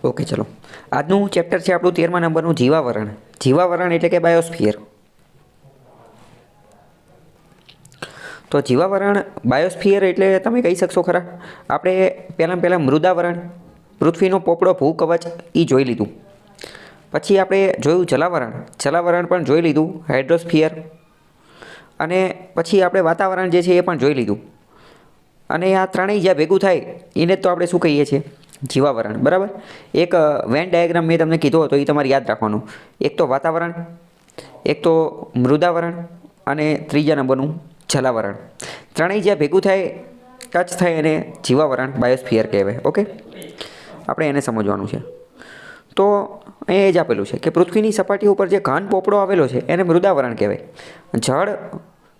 Okay, ચલો. આજનું chapter છે આપણું 13મા નંબરનું જીવાવરણ. જીવાવરણ એટલે કે બાયોસ્ફિયર. તો જીવાવરણ બાયોસ્ફિયર એટલે તમે કહી શકશો ખરા? આપણે પહેલાં મૃદાવરણ, પૃથ્વીનો પોપડો ભૂકવચ એ જોઈ લીધું. પછી આપણે જોયું જલાવરણ પણ જોઈ લીધું, હાઇડ્રોસ્ફિયર. અને પછી આપણે વાતાવરણ જે છે એ પણ જોઈ લીધું. અને આ ત્રણેય જ્યાં ભેગું થાય એને જ તો આપણે શું કહીએ છીએ? જીવાવરણ. બરાબર. એક વેન ડાયાગ્રામ મેં તમને કીધો હતો, એ તમારે યાદ રાખવાનું. એક તો વાતાવરણ, એક તો મૃદાવરણ અને ત્રીજા નંબરનું જલાવરણ. ત્રણેય જ્યાં ભેગું થાય, ટચ થાય એને જીવાવરણ બાયોસ્ફિયર કહેવાય. ઓકે, આપણે એને સમજવાનું છે. તો અહીંયા જ આપેલું છે કે પૃથ્વીની સપાટી ઉપર જે ઘન પોપડો આવેલો છે એને મૃદાવરણ કહેવાય. જળ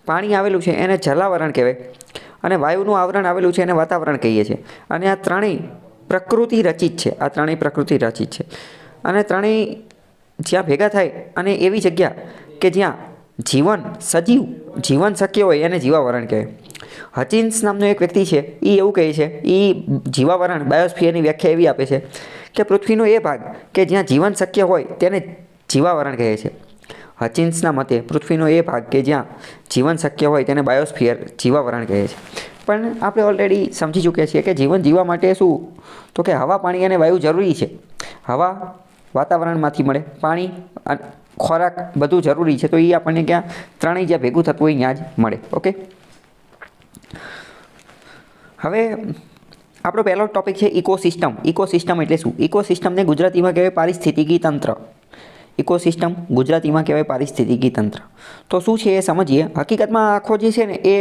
પાણી આવેલું છે એને જલાવરણ કહેવાય. અને વાયુનું આવરણ આવેલું છે એને વાતાવરણ કહીએ છીએ. અને આ ત્રણેય પ્રકૃતિ રચિત છે. અને ત્રણેય જ્યાં ભેગા થાય અને એવી જગ્યા કે જ્યાં જીવન શક્ય હોય એને જીવાવરણ કહેવાય. હચિન્સ નામનો એક વ્યક્તિ છે, એ એવું કહે છે, એ જીવાવરણ બાયોસ્ફિયરની વ્યાખ્યા એવી આપે છે કે પૃથ્વીનો એ ભાગ કે જ્યાં જીવન શક્ય હોય તેને જીવાવરણ કહે છે. હચિન્સના મતે પૃથ્વીનો એ ભાગ કે જ્યાં જીવન શક્ય હોય તેને બાયોસ્ફિયર જીવાવરણ કહે છે. પણ આપણે ઓલરેડી સમજી ચૂક્યા છીએ કે જીવન જીવવા માટે શું, તો કે હવા, પાણી અને વાયુ જરૂરી છે. હવા વાતાવરણમાંથી મળે, પાણી અને ખોરાક બધું જરૂરી છે. તો એ આપણને ક્યાં ત્રણેય જ્યાં ભેગું થતું હોય ત્યાં જ મળે. ઓકે, હવે આપણો પહેલો ટોપિક છે ઇકોસિસ્ટમ. ઇકોસિસ્ટમ એટલે શું? ઇકોસિસ્ટમને ગુજરાતીમાં કહેવાય પારિસ્થિતિકી તંત્ર. ઇકોસિસ્ટમ ગુજરાતીમાં કહેવાય પારિસ્થિતિકી તંત્ર. તો શું છે એ સમજીએ. હકીકતમાં આખો જે છે ને એ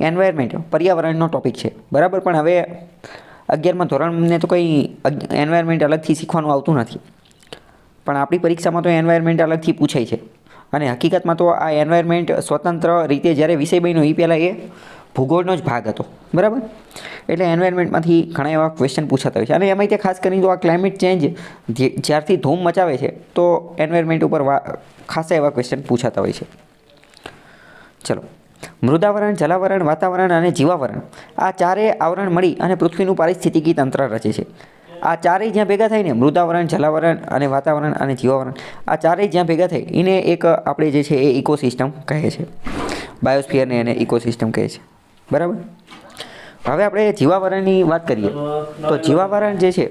એન્વાયરમેન્ટ, પર્યાવરણનો ટોપિક છે. બરાબર. પણ હવે 11મા ધોરણને તો કંઈ એન્વાયરમેન્ટ અલગથી શીખવાનું આવતું નથી. પણ આપણી પરીક્ષામાં તો એન્વાયરમેન્ટ અલગથી પૂછાય છે. અને હકીકતમાં તો આ એન્વાયરમેન્ટ સ્વતંત્ર રીતે જ્યારે વિષય બન્યો એ પહેલાં એ ભૂગોળનો જ ભાગ હતો. બરાબર. એટલે એન્વાયરમેન્ટમાંથી ઘણા એવા ક્વેશ્ચન પૂછાતા હોય છે. અને એમાં તે ખાસ કરીને તો આ ક્લાઇમેટ ચેન્જ જ્યારથી ધૂમ મચાવે છે તો એન્વાયરમેન્ટ ઉપર ખાસા એવા ક્વેશ્ચન પૂછાતા હોય છે. ચલો, મૃદાવરણ, જલાવરણ, વાતાવરણ અને જીવાવરણ, આ ચારેય આવરણ મળી અને પૃથ્વીનું પારિસ્થિતિકી તંત્ર રચે છે. આ ચારેય જ્યાં ભેગા થાય ને, મૃદાવરણ, જલાવરણ અને વાતાવરણ અને જીવાવરણ, આ ચારેય જ્યાં ભેગા થાય એને એક આપણે જે છે એ ઇકોસિસ્ટમ કહે છે. બાયોસ્ફિયરને એને ઇકોસિસ્ટમ કહે છે. બરાબર. હવે આપણે જીવાવરણની વાત કરીએ તો જીવાવરણ જે છે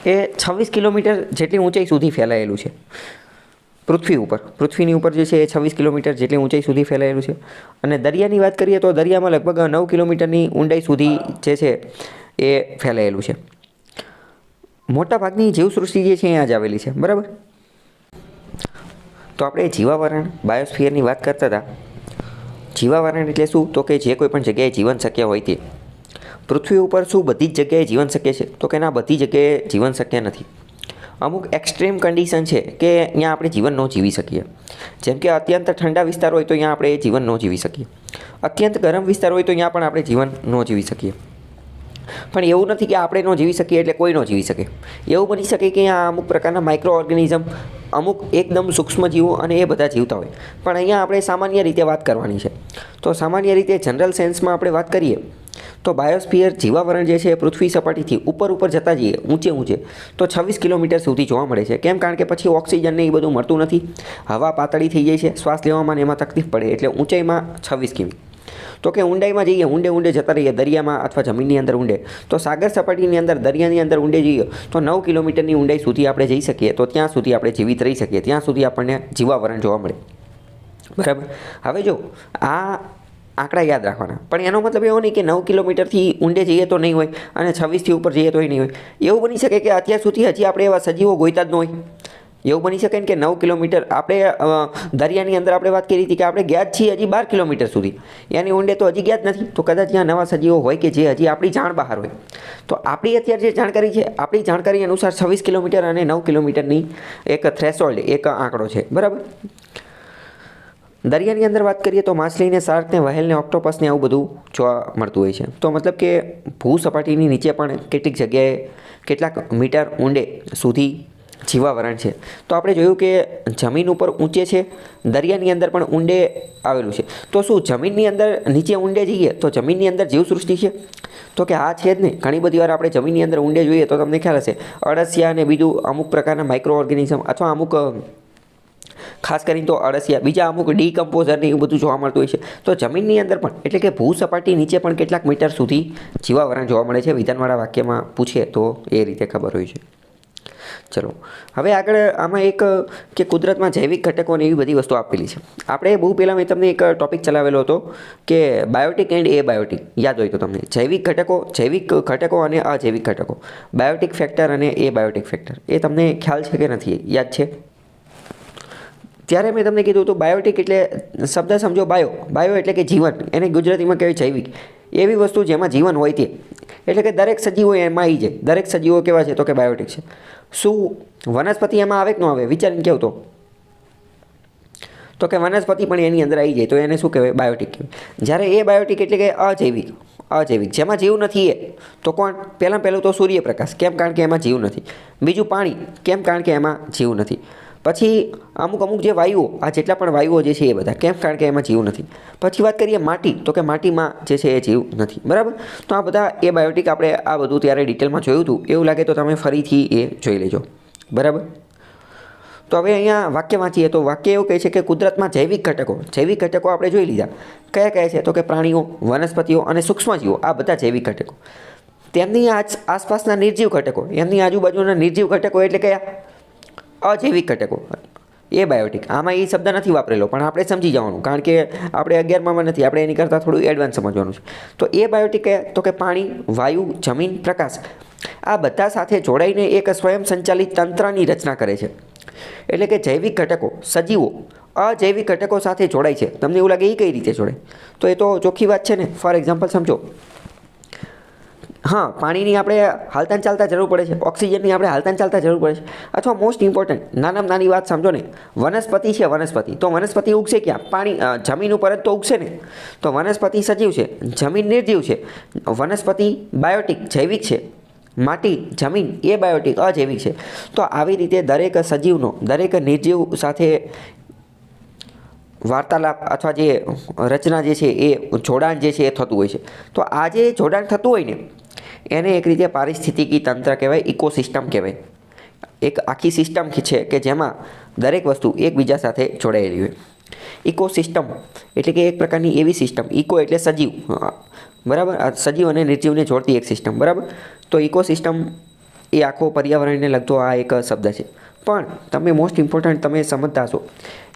એ 26 કિલોમીટર જેટલી ઊંચાઈ સુધી ફેલાયેલું છે પૃથ્વીની ઉપર જે છે એ 26 કિલોમીટર જેટલી ઊંચાઈ સુધી ફેલાયેલું છે. અને દરિયાની વાત કરીએ તો દરિયામાં લગભગ 9 કિલોમીટરની ઊંડાઈ સુધી જે છે એ ફેલાયેલું છે. મોટાભાગની જીવસૃષ્ટિ જે છે અહીંયા જ આવેલી છે. બરાબર. તો આપણે જીવાવરણ બાયોસ્ફિયરની વાત કરતા હતા. જીવાવરણ એટલે શું, તો કે જે કોઈ પણ જગ્યાએ જીવન શક્ય હોય તે. પૃથ્વી ઉપર શું બધી જ જગ્યાએ જીવન શક્ય છે? તો કે ના, બધી જગ્યાએ જીવન શક્ય નથી. અમુક એક્સ્ટ્રીમ કન્ડિશન છે કે અહીંયા આપણે જીવન ન જીવી શકીએ. જેમ કે અત્યંત ઠંડા વિસ્તાર હોય તો અહીંયા આપણે જીવન ન જીવી શકીએ. અત્યંત ગરમ વિસ્તાર હોય તો અહીંયા પણ આપણે જીવન ન જીવી શકીએ. પણ એવું નથી કે આપણે ન જીવી શકીએ એટલે કોઈ ન જીવી શકે. એવું બની શકે કે અહીંયા અમુક પ્રકારના માઇક્રો ઓર્ગેનિઝમ, અમુક એકદમ સૂક્ષ્મ જીવો અને એ બધા જીવતા હોય. પણ અહીંયા આપણે સામાન્ય રીતે વાત કરવાની છે. તો સામાન્ય રીતે જનરલ સેન્સમાં આપણે વાત કરીએ તો બાયોસ્ફિયર જીવાવરણ જે છે પૃથ્વી સપાટીથી ઉપર જતા જઈએ ઊંચે તો 26 કિલોમીટર સુધી જોવા મળે છે. કેમ? કારણ કે પછી ઓક્સિજનને એ બધું મળતું નથી, હવા પાતળી થઈ જાય છે, શ્વાસ લેવામાં એમાં તકલીફ પડે. એટલે ઊંચાઈમાં 26 કિમી. તો કે ઊંડાઈમાં જઈએ, ઊંડે જતા રહીએ દરિયામાં અથવા જમીનની અંદર ઊંડે, તો સાગર સપાટીની અંદર, દરિયાની અંદર ઊંડે જઈએ તો 9 કિલોમીટરની ઊંડાઈ સુધી આપણે જઈ શકીએ. તો ત્યાં સુધી આપણે જીવિત રહી શકીએ, ત્યાં સુધી આપણને જીવાવરણ જોવા મળે. બરાબર. હવે જો આ આંકડા યાદ રાખવાના, પણ એનો મતલબ એવો નહીં કે 9 કિલોમીટરથી ઊંડે જઈએ તો નહીં હોય અને 26થી ઉપર જઈએ તોય નહીં હોય. એવું બની શકે કે અત્યાર સુધી હજી આપણે એવા સજીવો ગોઈતા જ ન હોય. એવું બની શકે ને કે 9 કિલોમીટર આપણે દરિયાની અંદર આપણે વાત કરી હતી કે આપણે ગયા જ છીએ હજી 12 કિલોમીટર સુધી, એની ઊંડે તો હજી ગયા જ નથી. તો કદાચ ત્યાં નવા સજીવો હોય કે જે હજી આપણી જાણ બહાર હોય. તો આપણી અત્યારે જે જાણકારી છે, આપણી જાણકારી અનુસાર 26 કિલોમીટર અને 9 કિલોમીટરની એક થ્રેશોલ્ડ, એક આંકડો છે. બરાબર. દરિયાની અંદર વાત કરીએ તો માછલીને, શાર્કને, વહેલને, ઓક્ટોપસને આવું બધું જોવા મળતું હોય છે. તો મતલબ કે ભૂસપાટીની નીચે પણ કેટલીક જગ્યાએ કેટલાક મીટર ઊંડે સુધી જીવાવરણ છે. તો આપણે જોયું કે જમીન ઉપર ઊંચે છે, દરિયાની અંદર પણ ઊંડે આવેલું છે. તો શું જમીનની અંદર નીચે ઊંડે જઈએ તો જમીનની અંદર જીવસૃષ્ટિ છે? તો કે આ છે જ નહીં. ઘણી બધી વાર આપણે જમીનની અંદર ઊંડે જોઈએ તો તમને ખ્યાલ હશે અળસિયા અને બીજું અમુક પ્રકારના માઇક્રો ઓર્ગેનિઝમ અથવા અમુક ખાસ કરીને તો અળસિયા, બીજા અમુક ડીકમ્પોઝર ને એવું બધું જોવા મળતું હોય છે. તો જમીનની અંદર પણ એટલે કે ભૂસપાટી નીચે પણ કેટલાક મીટર સુધી જીવાવરણ જોવા મળે છે. વિધાનવાળા વાક્યમાં પૂછે તો એ રીતે ખબર હોય છે. ચલો હવે આગળ આમાં એક કે કુદરતમાં જૈવિક ઘટકો અને એવી બધી વસ્તુ આપેલી છે. આપણે બહુ પહેલાં મેં તમને એક ટોપિક ચલાવેલો હતો કે બાયોટિક એન્ડ એબાયોટિક, યાદ હોય તો તમને જૈવિક ઘટકો અને અજૈવિક ઘટકો, બાયોટિક ફેક્ટર અને એબાયોટિક ફેક્ટર. એ તમને ખ્યાલ છે કે નથી, યાદ છે? ત્યારે મેં તમને કીધું હતું બાયોટિક એટલે શબ્દ સમજો, બાયો એટલે કે જીવન, એને ગુજરાતીમાં કહેવાય જૈવિક. એવી વસ્તુ જેમાં જીવન હોય તે, એટલે કે દરેક સજીવો એમાં આવી જાય. દરેક સજીવો કેવા છે તો કે બાયોટિક છે. શું વનસ્પતિ એમાં આવે કે ન આવે? વિચારીને કહો તો કે વનસ્પતિ પણ એની અંદર આવી જાય તો એને શું કહેવાય? બાયોટિક કહેવાય. જ્યારે એ બાયોટિક એટલે કે અજૈવિક જેમાં જીવ નથી એ તો કોણ? પહેલું તો સૂર્યપ્રકાશ, કેમ? કારણ કે એમાં જીવ નથી. બીજું પાણી, કેમ? કારણ કે એમાં જીવ નથી. પછી અમુક જે વાયુઓ, આ જેટલા પણ વાયુઓ જે છે એ બધા, કેમ? કારણ કે એમાં જીવ નથી. પછી વાત કરીએ માટી, તો કે માટીમાં જે છે એ જીવ નથી. બરાબર? તો આ બધા એ બાયોટિક આપણે આ બધું ત્યારે ડિટેલમાં જોયું હતું. એવું લાગે તો તમે ફરીથી એ જોઈ લેજો. બરાબર? તો હવે અહીંયા વાક્ય વાંચીએ તો વાક્ય એવું કહે છે કે કુદરતમાં જૈવિક ઘટકો આપણે જોઈ લીધા. કયા છે? તો કે પ્રાણીઓ, વનસ્પતિઓ અને સૂક્ષ્મજીવો, આ બધા જૈવિક ઘટકો. તેમની આસપાસના નિર્જીવ ઘટકો, એમની આજુબાજુના નિર્જીવ ઘટકો એટલે કયા? અજૈવિક ઘટકો, એ બાયોટિક. આમાં એ શબ્દ નથી વાપરેલો પણ આપણે સમજી જવાનું, કારણ કે આપણે 11માં નથી, આપણે એની કરતાં થોડું એડવાન્સ સમજવાનું છે. તો એ બાયોટિક કયા? તો કે પાણી, વાયુ, જમીન, પ્રકાશ, આ બધા સાથે જોડાઈને એક સ્વયં સંચાલિત તંત્રની રચના કરે છે. એટલે કે જૈવિક ઘટકો, સજીવો અજૈવિક ઘટકો સાથે જોડાય છે. તમને એવું લાગે એ કઈ રીતે જોડાય? તો એ તો ચોખ્ખી વાત છે ને. ફોર એક્ઝામ્પલ સમજો, હા, પાણીની આપણે હાલતા ચાલતા જરૂર પડે છે, ઓક્સિજનની આપણે હાલતા ચાલતા જરૂર પડે છે. અથવા મોસ્ટ ઇમ્પોર્ટન્ટ નાનામાં નાની વાત સમજો ને, વનસ્પતિ છે, તો વનસ્પતિ ઉગશે ક્યાં? પાણી, જમીન ઉપર જ તો ઉગશે ને. તો વનસ્પતિ સજીવ છે, જમીન નિર્જીવ છે. વનસ્પતિ બાયોટિક જૈવિક છે, માટી, જમીન એ બાયોટિક અજૈવિક છે. તો આવી રીતે દરેક સજીવનો દરેક નિર્જીવ સાથે વાર્તાલાપ અથવા જે રચના જે છે એ જોડાણ જે છે એ થતું હોય છે. તો આ જે જોડાણ થતું હોય ને એને એક રીતે પારિસ્થિતિકી તંત્ર કહેવાય, ઇકોસિસ્ટમ કહેવાય. એક આખી સિસ્ટમ છે કે જેમાં દરેક વસ્તુ એકબીજા સાથે જોડાયેલી હોય. ઇકોસિસ્ટમ એટલે કે એક પ્રકારની એવી સિસ્ટમ, ઇકો એટલે સજીવ, બરાબર? આ સજીવ અને નિર્જીવને જોડતી એક સિસ્ટમ, બરાબર? તો ઇકોસિસ્ટમ એ આખો પર્યાવરણને લગતો આ એક શબ્દ છે. પણ તમે મોસ્ટ ઇમ્પોર્ટન્ટ તમે સમજતા હશો,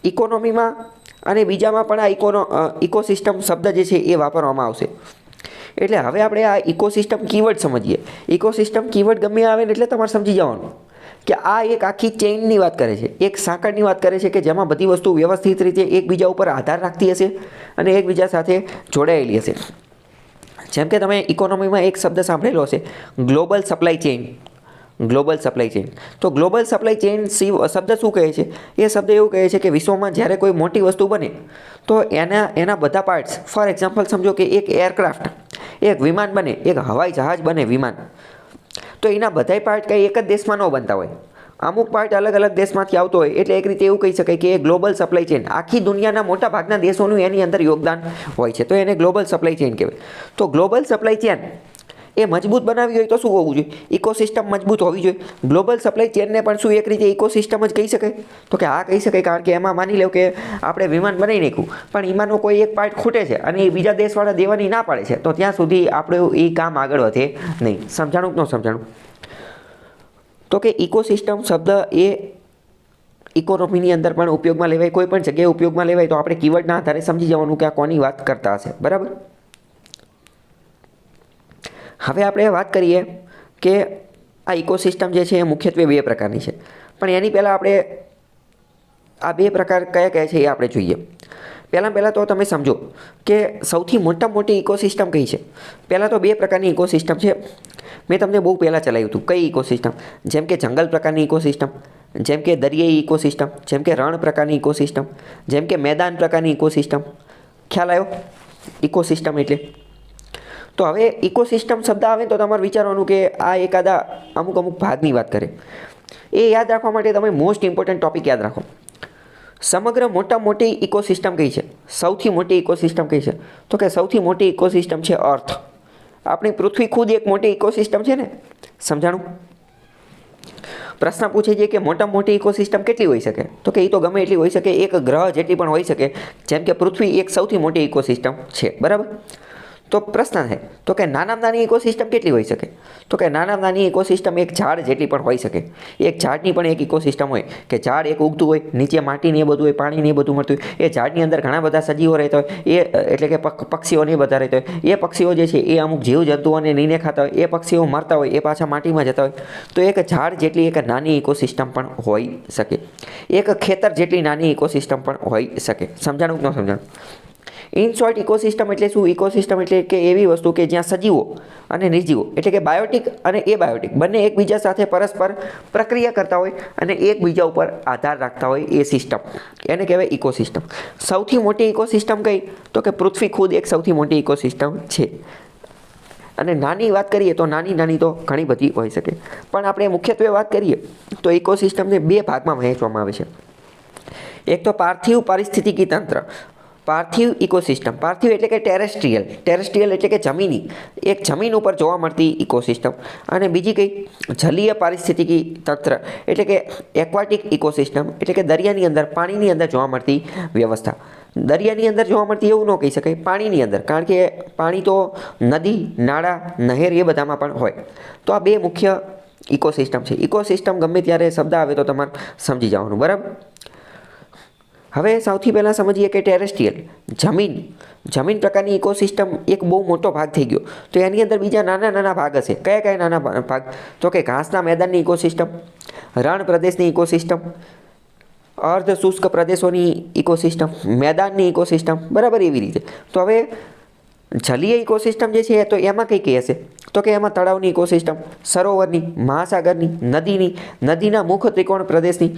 ઇકોનોમીમાં અને બીજામાં પણ આ ઇકોસિસ્ટમ શબ્દ જે છે એ વાપરવામાં આવશે. એટલે હવે આપણે આ ઇકોસિસ્ટમ કીવર્ડ સમજીએ. ઇકોસિસ્ટમ કીવર્ડ ગમે આવે ને એટલે તમારે સમજી જવાનું કે આ એક આખી ચેઇનની વાત કરે છે, એક સાંકળની વાત કરે છે કે જેમાં બધી વસ્તુ વ્યવસ્થિત રીતે એકબીજા ઉપર આધાર રાખતી હશે અને એકબીજા સાથે જોડાયેલી હશે. જેમ કે તમે ઇકોનોમીમાં એક શબ્દ સાંભળેલો હશે, ગ્લોબલ સપ્લાય ચેઇન. તો ગ્લોબલ સપ્લાય ચેઇન શબ્દ શું કહે છે? એ શબ્દ એવું કહે છે કે વિશ્વમાં જ્યારે કોઈ મોટી વસ્તુ બને તો એના બધા પાર્ટ્સ, ફોર એક્ઝામ્પલ સમજો કે એક એરક્રાફ્ટ, એક વિમાન બને, એક હવાઈ જહાજ બને વિમાન, તો એના બધાય પાર્ટ કંઈ એક જ દેશમાં ન બનતા હોય, અમુક પાર્ટ અલગ અલગ દેશમાંથી આવતો હોય. એટલે એક રીતે એવું કહી શકાય કે એ ગ્લોબલ સપ્લાય ચેઇન, આખી દુનિયાના મોટા ભાગના દેશોનું એની અંદર યોગદાન હોય છે, તો એને ગ્લોબલ સપ્લાય ચેઇન કહેવાય. તો ગ્લોબલ સપ્લાય ચેઇન એ મજબૂત બનાવવી હોય તો શું હોવું જોઈએ? ઇકોસિસ્ટમ મજબૂત હોવી જોઈએ. ગ્લોબલ સપ્લાય ચેઇનને પણ શું એક રીતે ઇકોસિસ્ટમ જ કહી શકાય? તો કે હા, કહી શકાય. કારણ કે એમાં માની લો કે આપણે વિમાન બનાવી નાખ્યું પણ એમાંનો કોઈ એક પાર્ટ ખૂટે છે અને એ બીજા દેશવાળા દેવાની ના પાડે છે, તો ત્યાં સુધી આપણું એ કામ આગળ વધે નહીં. સમજાણું કે ન સમજાણું? તો કે ઇકોસિસ્ટમ શબ્દ એ ઇકોનોમીની અંદર પણ ઉપયોગમાં લેવાય, કોઈ પણ જગ્યાએ ઉપયોગમાં લેવાય. તો આપણે કીવર્ડના આધારે સમજી જવાનું કે આ કોની વાત કરતા હશે. બરાબર? હવે આપણે વાત કરીએ કે આ ઇકોસિસ્ટમ જે છે એ મુખ્યત્વે બે પ્રકારની છે. પણ એની પહેલાં આપણે આ બે પ્રકાર કયા છે એ આપણે જોઈએ. પહેલાં તો તમે સમજો કે સૌથી મોટી ઇકોસિસ્ટમ કઈ છે. પહેલાં તો બે પ્રકારની ઇકોસિસ્ટમ છે. મેં તમને બહુ પહેલાં ચલાવ્યું હતું. કઈ ઇકોસિસ્ટમ? જેમ કે જંગલ પ્રકારની ઇકોસિસ્ટમ, જેમ કે દરિયાઈ ઇકોસિસ્ટમ, જેમ કે રણ પ્રકારની ઇકોસિસ્ટમ, જેમ કે મેદાન પ્રકારની ઇકોસિસ્ટમ. ખ્યાલ આવ્યો? ઇકોસિસ્ટમ એટલે તો હવે ઇકોસિસ્ટમ શબ્દ આવે તો તમારે વિચારવાનું કે આ એકાદા અમુક ભાગની વાત કરે. એ યાદ રાખવા માટે તમે મોસ્ટ ઇમ્પોર્ટન્ટ ટોપિક યાદ રાખો. સમગ્ર મોટી ઇકોસિસ્ટમ કઈ છે? સૌથી મોટી ઇકોસિસ્ટમ કઈ છે? તો કે સૌથી મોટી ઇકોસિસ્ટમ છે અર્થ. આપણી પૃથ્વી ખુદ એક મોટી ઇકોસિસ્ટમ છે ને. સમજાણું? પ્રશ્ન પૂછે છે કે મોટી ઇકોસિસ્ટમ કેટલી હોઈ શકે? તો કે એ તો ગમે એટલી હોઈ શકે, એક ગ્રહ જેટલી પણ હોઈ શકે. જેમ કે પૃથ્વી એક સૌથી મોટી ઇકોસિસ્ટમ છે, બરાબર. તો પ્રશ્ન છે તો કે નાની ઇકોસિસ્ટમ કેટલી હોઈ શકે? તો કે નાની ઇકોસિસ્ટમ એક ઝાડ જેટલી પણ હોઈ શકે. એક ઝાડની પણ એક ઇકોસિસ્ટમ હોય કે ઝાડ એક ઉગતું હોય, નીચે માટી ને એ બધું હોય, પાણી ને એ બધું મળતું હોય. એ ઝાડની અંદર ઘણા બધા સજીવો રહેતા હોય, એ એટલે કે પક્ષીઓ ને બધા રહેતા હોય. એ પક્ષીઓ જે છે એ અમુક જીવજંતુઓને નીને ખાતા હોય. એ પક્ષીઓ મરતા હોય, એ પાછા માટીમાં જતા હોય. તો એક ઝાડ જેટલી એક નાની ઇકોસિસ્ટમ પણ હોઈ શકે. એક ખેતર જેટલી નાની ઇકોસિસ્ટમ પણ હોઈ શકે. સમજાણું કે ન સમજાણું? ઇન શોર્ટ, ઇકોસિસ્ટમ એટલે શું? ઇકોસિસ્ટમ એટલે કે એવી વસ્તુ કે જ્યાં સજીવો અને નિર્જીવો એટલે કે બાયોટિક અને એબાયોટિક બંને એકબીજા સાથે પરસ્પર પ્રક્રિયા કરતા હોય અને એકબીજા ઉપર આધાર રાખતા હોય. એ સિસ્ટમ એને કહેવાય ઇકોસિસ્ટમ. સૌથી મોટી ઇકોસિસ્ટમ કઈ? તો કે પૃથ્વી ખુદ એક સૌથી મોટી ઇકોસિસ્ટમ છે. અને નાની વાત કરીએ તો નાની તો ઘણી બધી હોઈ શકે, પણ આપણે મુખ્યત્વે વાત કરીએ તો ઇકોસિસ્ટમને બે ભાગમાં વહેંચવામાં આવે છે. એક તો પાર્થિવ પારિસ્થિતિકી તંત્ર, પાર્થિવ ઇકોસિસ્ટમ. પાર્થિવ એટલે કે ટેરેસ્ટ્રિયલ એટલે કે જમીની, એક જમીન ઉપર જોવા મળતી ઇકોસિસ્ટમ. અને બીજી કઈ? જલીય પારિસ્થિતિકી તંત્ર એટલે કે એક્વાટિક ઇકોસિસ્ટમ એટલે કે દરિયાની અંદર, પાણીની અંદર જોવા મળતી વ્યવસ્થા. દરિયાની અંદર જોવા મળતી એવું ન કહી શકાય, પાણીની અંદર, કારણ કે પાણી તો નદી, નાળા, નહેર એ બધામાં પણ હોય. તો આ બે મુખ્ય ઇકોસિસ્ટમ છે. ઇકોસિસ્ટમ ગમે ત્યારે શબ્દ આવે તો તમારે સમજી જવાનું, બરાબર. હવે સૌથી પહેલાં સમજીએ કે ટેરેસ્ટ્રિયલ જમીન પ્રકારની ઇકોસિસ્ટમ એક બહુ મોટો ભાગ થઈ ગયો. તો એની અંદર બીજા નાના ભાગ હશે. કયા નાના ભાગ? તો કે ઘાસના મેદાનની ઇકોસિસ્ટમ, રણ પ્રદેશની ઇકોસિસ્ટમ, અર્ધ શુષ્ક પ્રદેશોની ઇકોસિસ્ટમ, મેદાનની ઇકોસિસ્ટમ, બરાબર. એવી રીતે. તો હવે જલીય ઇકોસિસ્ટમ જે છે તો એમાં કઈ હશે? તો કે એમાં તળાવની ઇકોસિસ્ટમ, સરોવરની, મહાસાગરની, નદીના મુખ ત્રિકોણ પ્રદેશની.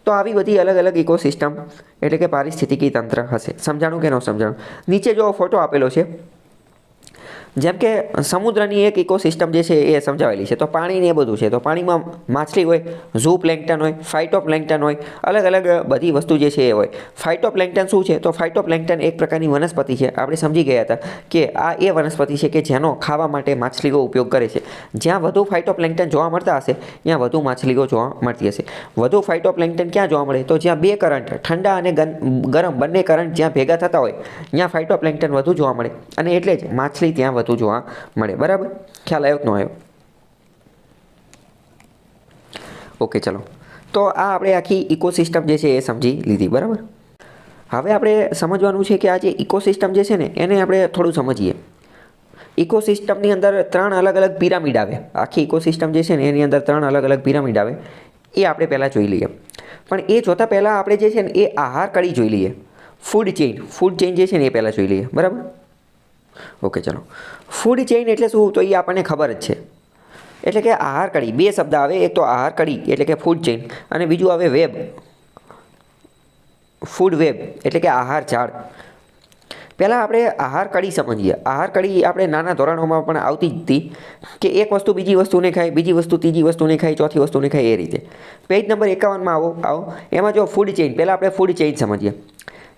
તો આવી બધી અલગ ઇકોસિસ્ટમ એટલે કે પારિસ્થિતિકી તંત્ર હશે. સમજાણું કે ન સમજાણું? નીચે જો ફોટો આપેલો છે, જેમ કે સમુદ્રની એક ઇકોસિસ્ટમ જે છે એ સમજાવેલી છે. તો પાણી ને એ બધું છે. તો પાણીમાં માછલી હોય, ઝૂ પ્લેન્કટન હોય, ફાઇટોપ્લેન્કટન હોય, અલગ બધી વસ્તુ જે છે એ હોય. ફાઇટોપ્લેન્કટન શું છે? તો ફાઇટોપ્લેન્કટન એક પ્રકારની વનસ્પતિ છે. આપણે સમજી ગયા હતા કે આ એ વનસ્પતિ છે કે જેનો ખાવા માટે માછલીઓ ઉપયોગ કરે છે. જ્યાં વધુ ફાઇટોપ્લેન્કટન જોવા મળતા હશે ત્યાં વધુ માછલીઓ જોવા મળતી હશે. વધુ ફાઇટોપ્લેન્કટન ક્યાં જોવા મળે? તો જ્યાં બે કરંટ, ઠંડા અને ગરમ બંને કરંટ જ્યાં ભેગા થતા હોય ત્યાં ફાઇટોપ્લેન્કટન વધુ જોવા મળે, અને એટલે જ માછલી ત્યાં વધુ જોવા મળે, બરાબર. ખ્યાલ આવ્યો કે ન આવ્યો? ઓકે, ચલો. તો આ આપણે આખી ઇકોસિસ્ટમ જે છે એ સમજી લીધી, બરાબર. હવે આપણે સમજવાનું છે કે આ જે ઇકોસિસ્ટમ જે છે ને એને આપણે થોડું સમજીએ. ઇકોસિસ્ટમની અંદર 3 અલગ પિરામિડ આવે. આખી ઇકોસિસ્ટમ જે છે ને એની અંદર 3 અલગ પિરામિડ આવે. એ આપણે પહેલાં જોઈ લઈએ. પણ એ જોતાં પહેલાં આપણે જે છે ને એ આહાર કડી જોઈ લઈએ. ફૂડ ચેઇન જે છે ને એ પહેલાં જોઈ લઈએ, બરાબર. ઓકે, ચલો. ફૂડ ચેઇન એટલે શું? તો એ આપણને ખબર જ છે. એટલે કે આહાર કડી, બે શબ્દ આવે. એક તો આહાર કડી એટલે કે ફૂડ ચેઇન, અને બીજું આવે વેબ, ફૂડ વેબ એટલે કે આહાર ઝાડ. પહેલાં આપણે આહાર કડી સમજીએ. આહાર કડી આપણે નાના ધોરણોમાં પણ આવતી જ હતી કે એક વસ્તુ બીજી વસ્તુને ખાય, બીજી વસ્તુ ત્રીજી વસ્તુને ખાય, ચોથી વસ્તુને ખાય, એ રીતે. પેજ નંબર 51માં આવો. એમાં જો ફૂડ ચેઇન, પહેલાં આપણે ફૂડ ચેઇન સમજીએ.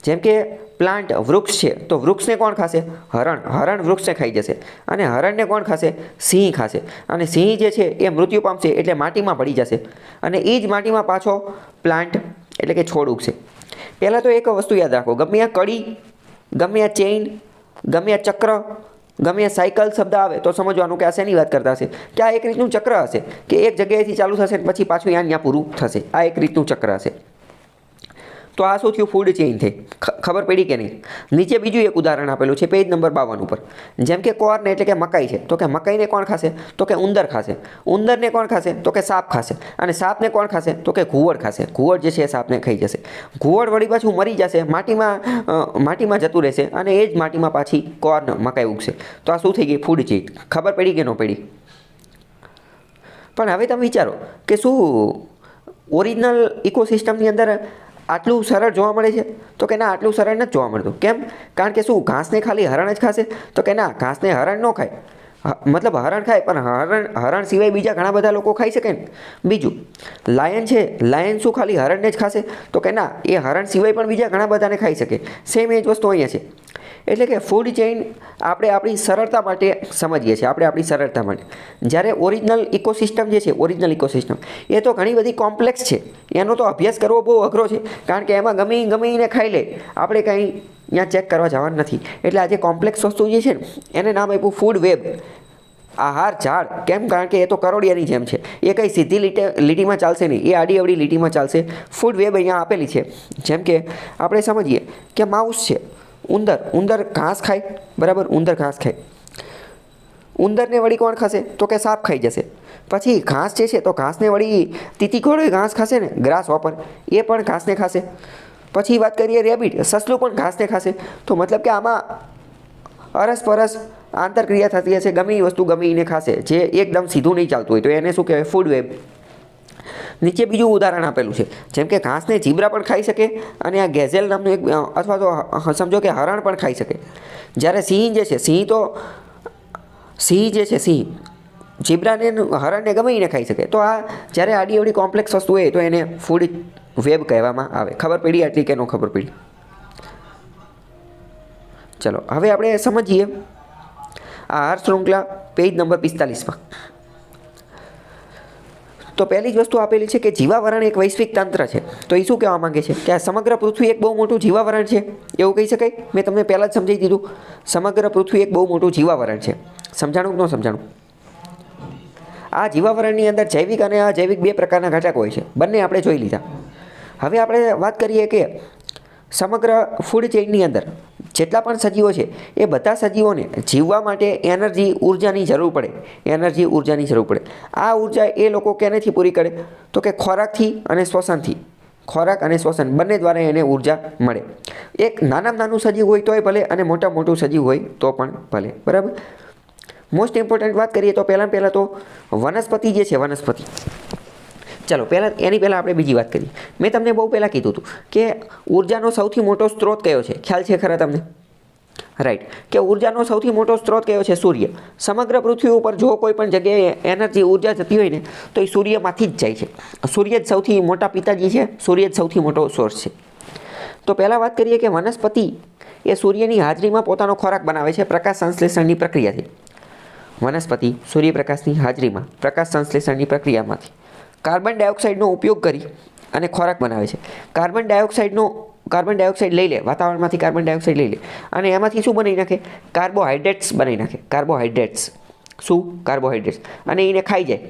જેમ કે પ્લાન્ટ, વૃક્ષ છે, તો વૃક્ષને કોણ ખાશે? હરણ વૃક્ષને ખાઈ જશે. અને હરણને કોણ ખાશે? સિંહ ખાશે. અને સિંહ જે છે એ મૃત્યુ પામશે એટલે માટીમાં પડી જશે, અને એ જ માટીમાં પાછો પ્લાન્ટ એટલે કે છોડ ઉગશે. પહેલાં તો એક વસ્તુ યાદ રાખો, ગમે આ કડી, ગમે આ ચેઇન, ગમે આ ચક્ર, ગમે આ સાયકલ શબ્દ આવે તો સમજવાનું કે આ શેની વાત કરતા હશે? કે આ એક રીતનું ચક્ર હશે કે એક જગ્યાએથી ચાલુ થશે પછી પાછું ત્યાં પૂરું થશે. આ એક રીતનું ચક્ર હશે. તો આ શું થયું? ફૂડ ચેઇન થઈ. ખબર પડી કે નહીં? નીચે બીજું એક ઉદાહરણ આપેલું છે પેજ નંબર 52 ઉપર. જેમ કે કોર્ન એટલે કે મકાઈ છે. તો કે મકાઈને કોણ ખાશે? તો કે ઉંદર ખાશે. ઉંદરને કોણ ખાશે? તો કે સાપ ખાશે. અને સાપને કોણ ખાશે? તો કે ઘુવડ ખાશે. ઘુવડ જે છે એ સાપને ખાઈ જશે. ઘુવડ વળી પાછું મરી જશે, માટીમાં જતું રહેશે, અને એ જ માટીમાં પાછી કોર્ન, મકાઈ ઉગશે. તો આ શું થઈ ગઈ? Food chain. ખબર પડી કે ન પડી? પણ હવે તમે વિચારો કે શું ઓરિજિનલ ઇકોસિસ્ટમની અંદર આટલું સરળ જોવા મળે છે? તો કે ના, આટલું સરળ નથી જોવા મળતું. કેમ? કારણ કે શું ઘાસને ખાલી હરણ જ ખાશે? તો કે ના, ઘાસને હરણ ન ખાય. મતલબ હરણ ખાય, પણ હરણ સિવાય બીજા ઘણા બધા લોકો ખાઈ શકે ને. બીજું લાયન છે, લાયન શું ખાલી હરણને જ ખાશે? તો કે ના, એ હરણ સિવાય પણ બીજા ઘણા બધાને ખાઈ શકે. સેમ એ જ વસ્તુ અહીંયા છે. એટલે કે ફૂડ ચેઇન આપણે આપણી સરળતા માટે સમજીએ છીએ, આપણે આપણી સરળતા માટે. જ્યારે ઓરિજિનલ ઇકોસિસ્ટમ જે છે, ઓરિજિનલ ઇકોસિસ્ટમ એ તો ઘણી બધી કોમ્પ્લેક્સ છે. એનો તો અભ્યાસ કરવો બહુ અઘરો છે, કારણ કે એમાં ગમીને ખાઈ લે, આપણે કંઈ ત્યાં ચેક કરવા જવાનું નથી. એટલે આ જે કોમ્પ્લેક્સ વસ્તુ જે છે ને, એને નામ આપ્યું ફૂડ વેબ, આહાર ઝાડ. કેમ? કારણ કે એ તો કરોડિયાની જેમ છે. એ કંઈ સીધી લીટીમાં ચાલશે નહીં, એ આડી અવળી લીટીમાં ચાલશે. ફૂડ વેબ અહીંયા આપેલી છે. જેમ કે આપણે સમજીએ કે માઉસ છે, ઉંદર ઘાસ ખાય, બરાબર? ઉંદર ઘાસ ખાય. ઉંદરને વળી કોણ ખાશે? તો કે સાપ ખાઈ જશે. પછી ઘાસ જે છે, તો ઘાસને વળી તીતીખોડો ઘાસ ખાશે ને, ગ્રાસ હોપર, એ પણ ઘાસને ખાશે. પછી વાત કરીએ રેબિટ, સસલું પણ ઘાસને ખાશે. તો મતલબ કે આમાં અરસપરસ આંતરક્રિયા થતી હશે, ગમે એ વસ્તુ ગમીને ખાશે. જે એકદમ સીધું નહીં ચાલતું હોય તો એને શું કહેવાય? Food web. નીચે બીજું ઉદાહરણ આપેલું છે, જેમ કે ઘાસને જીબ્રા પણ ખાઈ શકે, અને આ ગેઝેલ નામનું એક, અથવા તો સમજો કે હરણ પણ ખાઈ શકે. જ્યારે સિંહ જે છે, સિંહ જીબ્રાને, હરણને ગમીને ખાઈ શકે. તો આ જ્યારે આડી અવળી કોમ્પ્લેક્સ વસ્તુ હોય તો એને ફૂડ વેબ કહેવામાં આવે. ખબર પડી આટલી કે ન ખબર પડી? ચલો હવે આપણે સમજીએ આહાર શૃંખલા પેજ નંબર 45માં. તો પહેલી જ વસ્તુ આપેલી છે કે જીવાવરણ એક વૈશ્વિક તંત્ર છે. તો એ શું કહેવા માંગે છે? કે આ સમગ્ર પૃથ્વી એક બહુ મોટું જીવાવરણ છે, એવું કહી શકાય. મેં તમને પહેલાં જ સમજાવી દીધું, સમગ્ર પૃથ્વી એક બહુ મોટું જીવાવરણ છે. સમજાણું કે ન સમજાણું? આ જીવાવરણની અંદર જૈવિક અને અજૈવિક બે પ્રકારના ઘટકો હોય છે. બંને આપણે જોઈ લીધા. હવે આપણે વાત કરીએ કે સમગ્ર ફૂડ ચેઇનની અંદર જેટલા પણ સજીવો છે, એ બધા સજીવોને જીવવા માટે ઉર્જાની જરૂર પડે. આ ઉર્જા એ લોકો કેનેથી પૂરી કરે? તો કે ખોરાકથી અને શ્વસનથી. ખોરાક અને શ્વસન બંને દ્વારા એને ઉર્જા મળે. એક નાનામાં નાનું સજીવ હોય તોય ભલે, અને મોટું સજીવ હોય તો પણ ભલે, બરાબર? મોસ્ટ ઇમ્પોર્ટન્ટ વાત કરીએ તો પહેલાં તો વનસ્પતિ જે છે, વનસ્પતિ. ચાલો એની પહેલાં આપણે બીજી વાત કરીએ. મેં તમને બહુ પહેલાં કીધું હતું કે ઉર્જાનો સૌથી મોટો સ્ત્રોત કયો છે? ખ્યાલ છે ખરા તમને? રાઈટ, કે ઉર્જાનો સૌથી મોટો સ્ત્રોત કયો છે? સૂર્ય. સમગ્ર પૃથ્વી ઉપર જો કોઈ પણ જગ્યાએ ઉર્જા જતી હોય ને, તો એ સૂર્યમાંથી જ જાય છે. સૂર્ય જ સૌથી મોટા પિતાજી છે, સૂર્ય જ સૌથી મોટો સોર્સ છે. તો પહેલાં વાત કરીએ કે વનસ્પતિ એ સૂર્યની હાજરીમાં પોતાનો ખોરાક બનાવે છે પ્રકાશ સંશ્લેષણની પ્રક્રિયાથી. વનસ્પતિ સૂર્યપ્રકાશની હાજરીમાં પ્રકાશ સંશ્લેષણની પ્રક્રિયામાંથી કાર્બન ડાયોક્સાઇડનો ઉપયોગ કરી અને ખોરાક બનાવે છે. કાર્બન ડાયોક્સાઇડ લઈ લે, વાતાવરણમાંથી કાર્બન ડાયોક્સાઇડ લઈ લે, અને એમાંથી શું બનાવી નાખે? કાર્બોહાઈડ્રેટ્સ બનાવી નાખે. કાર્બોહાઈડ્રેટ્સ. અને એને ખાઈ જાય.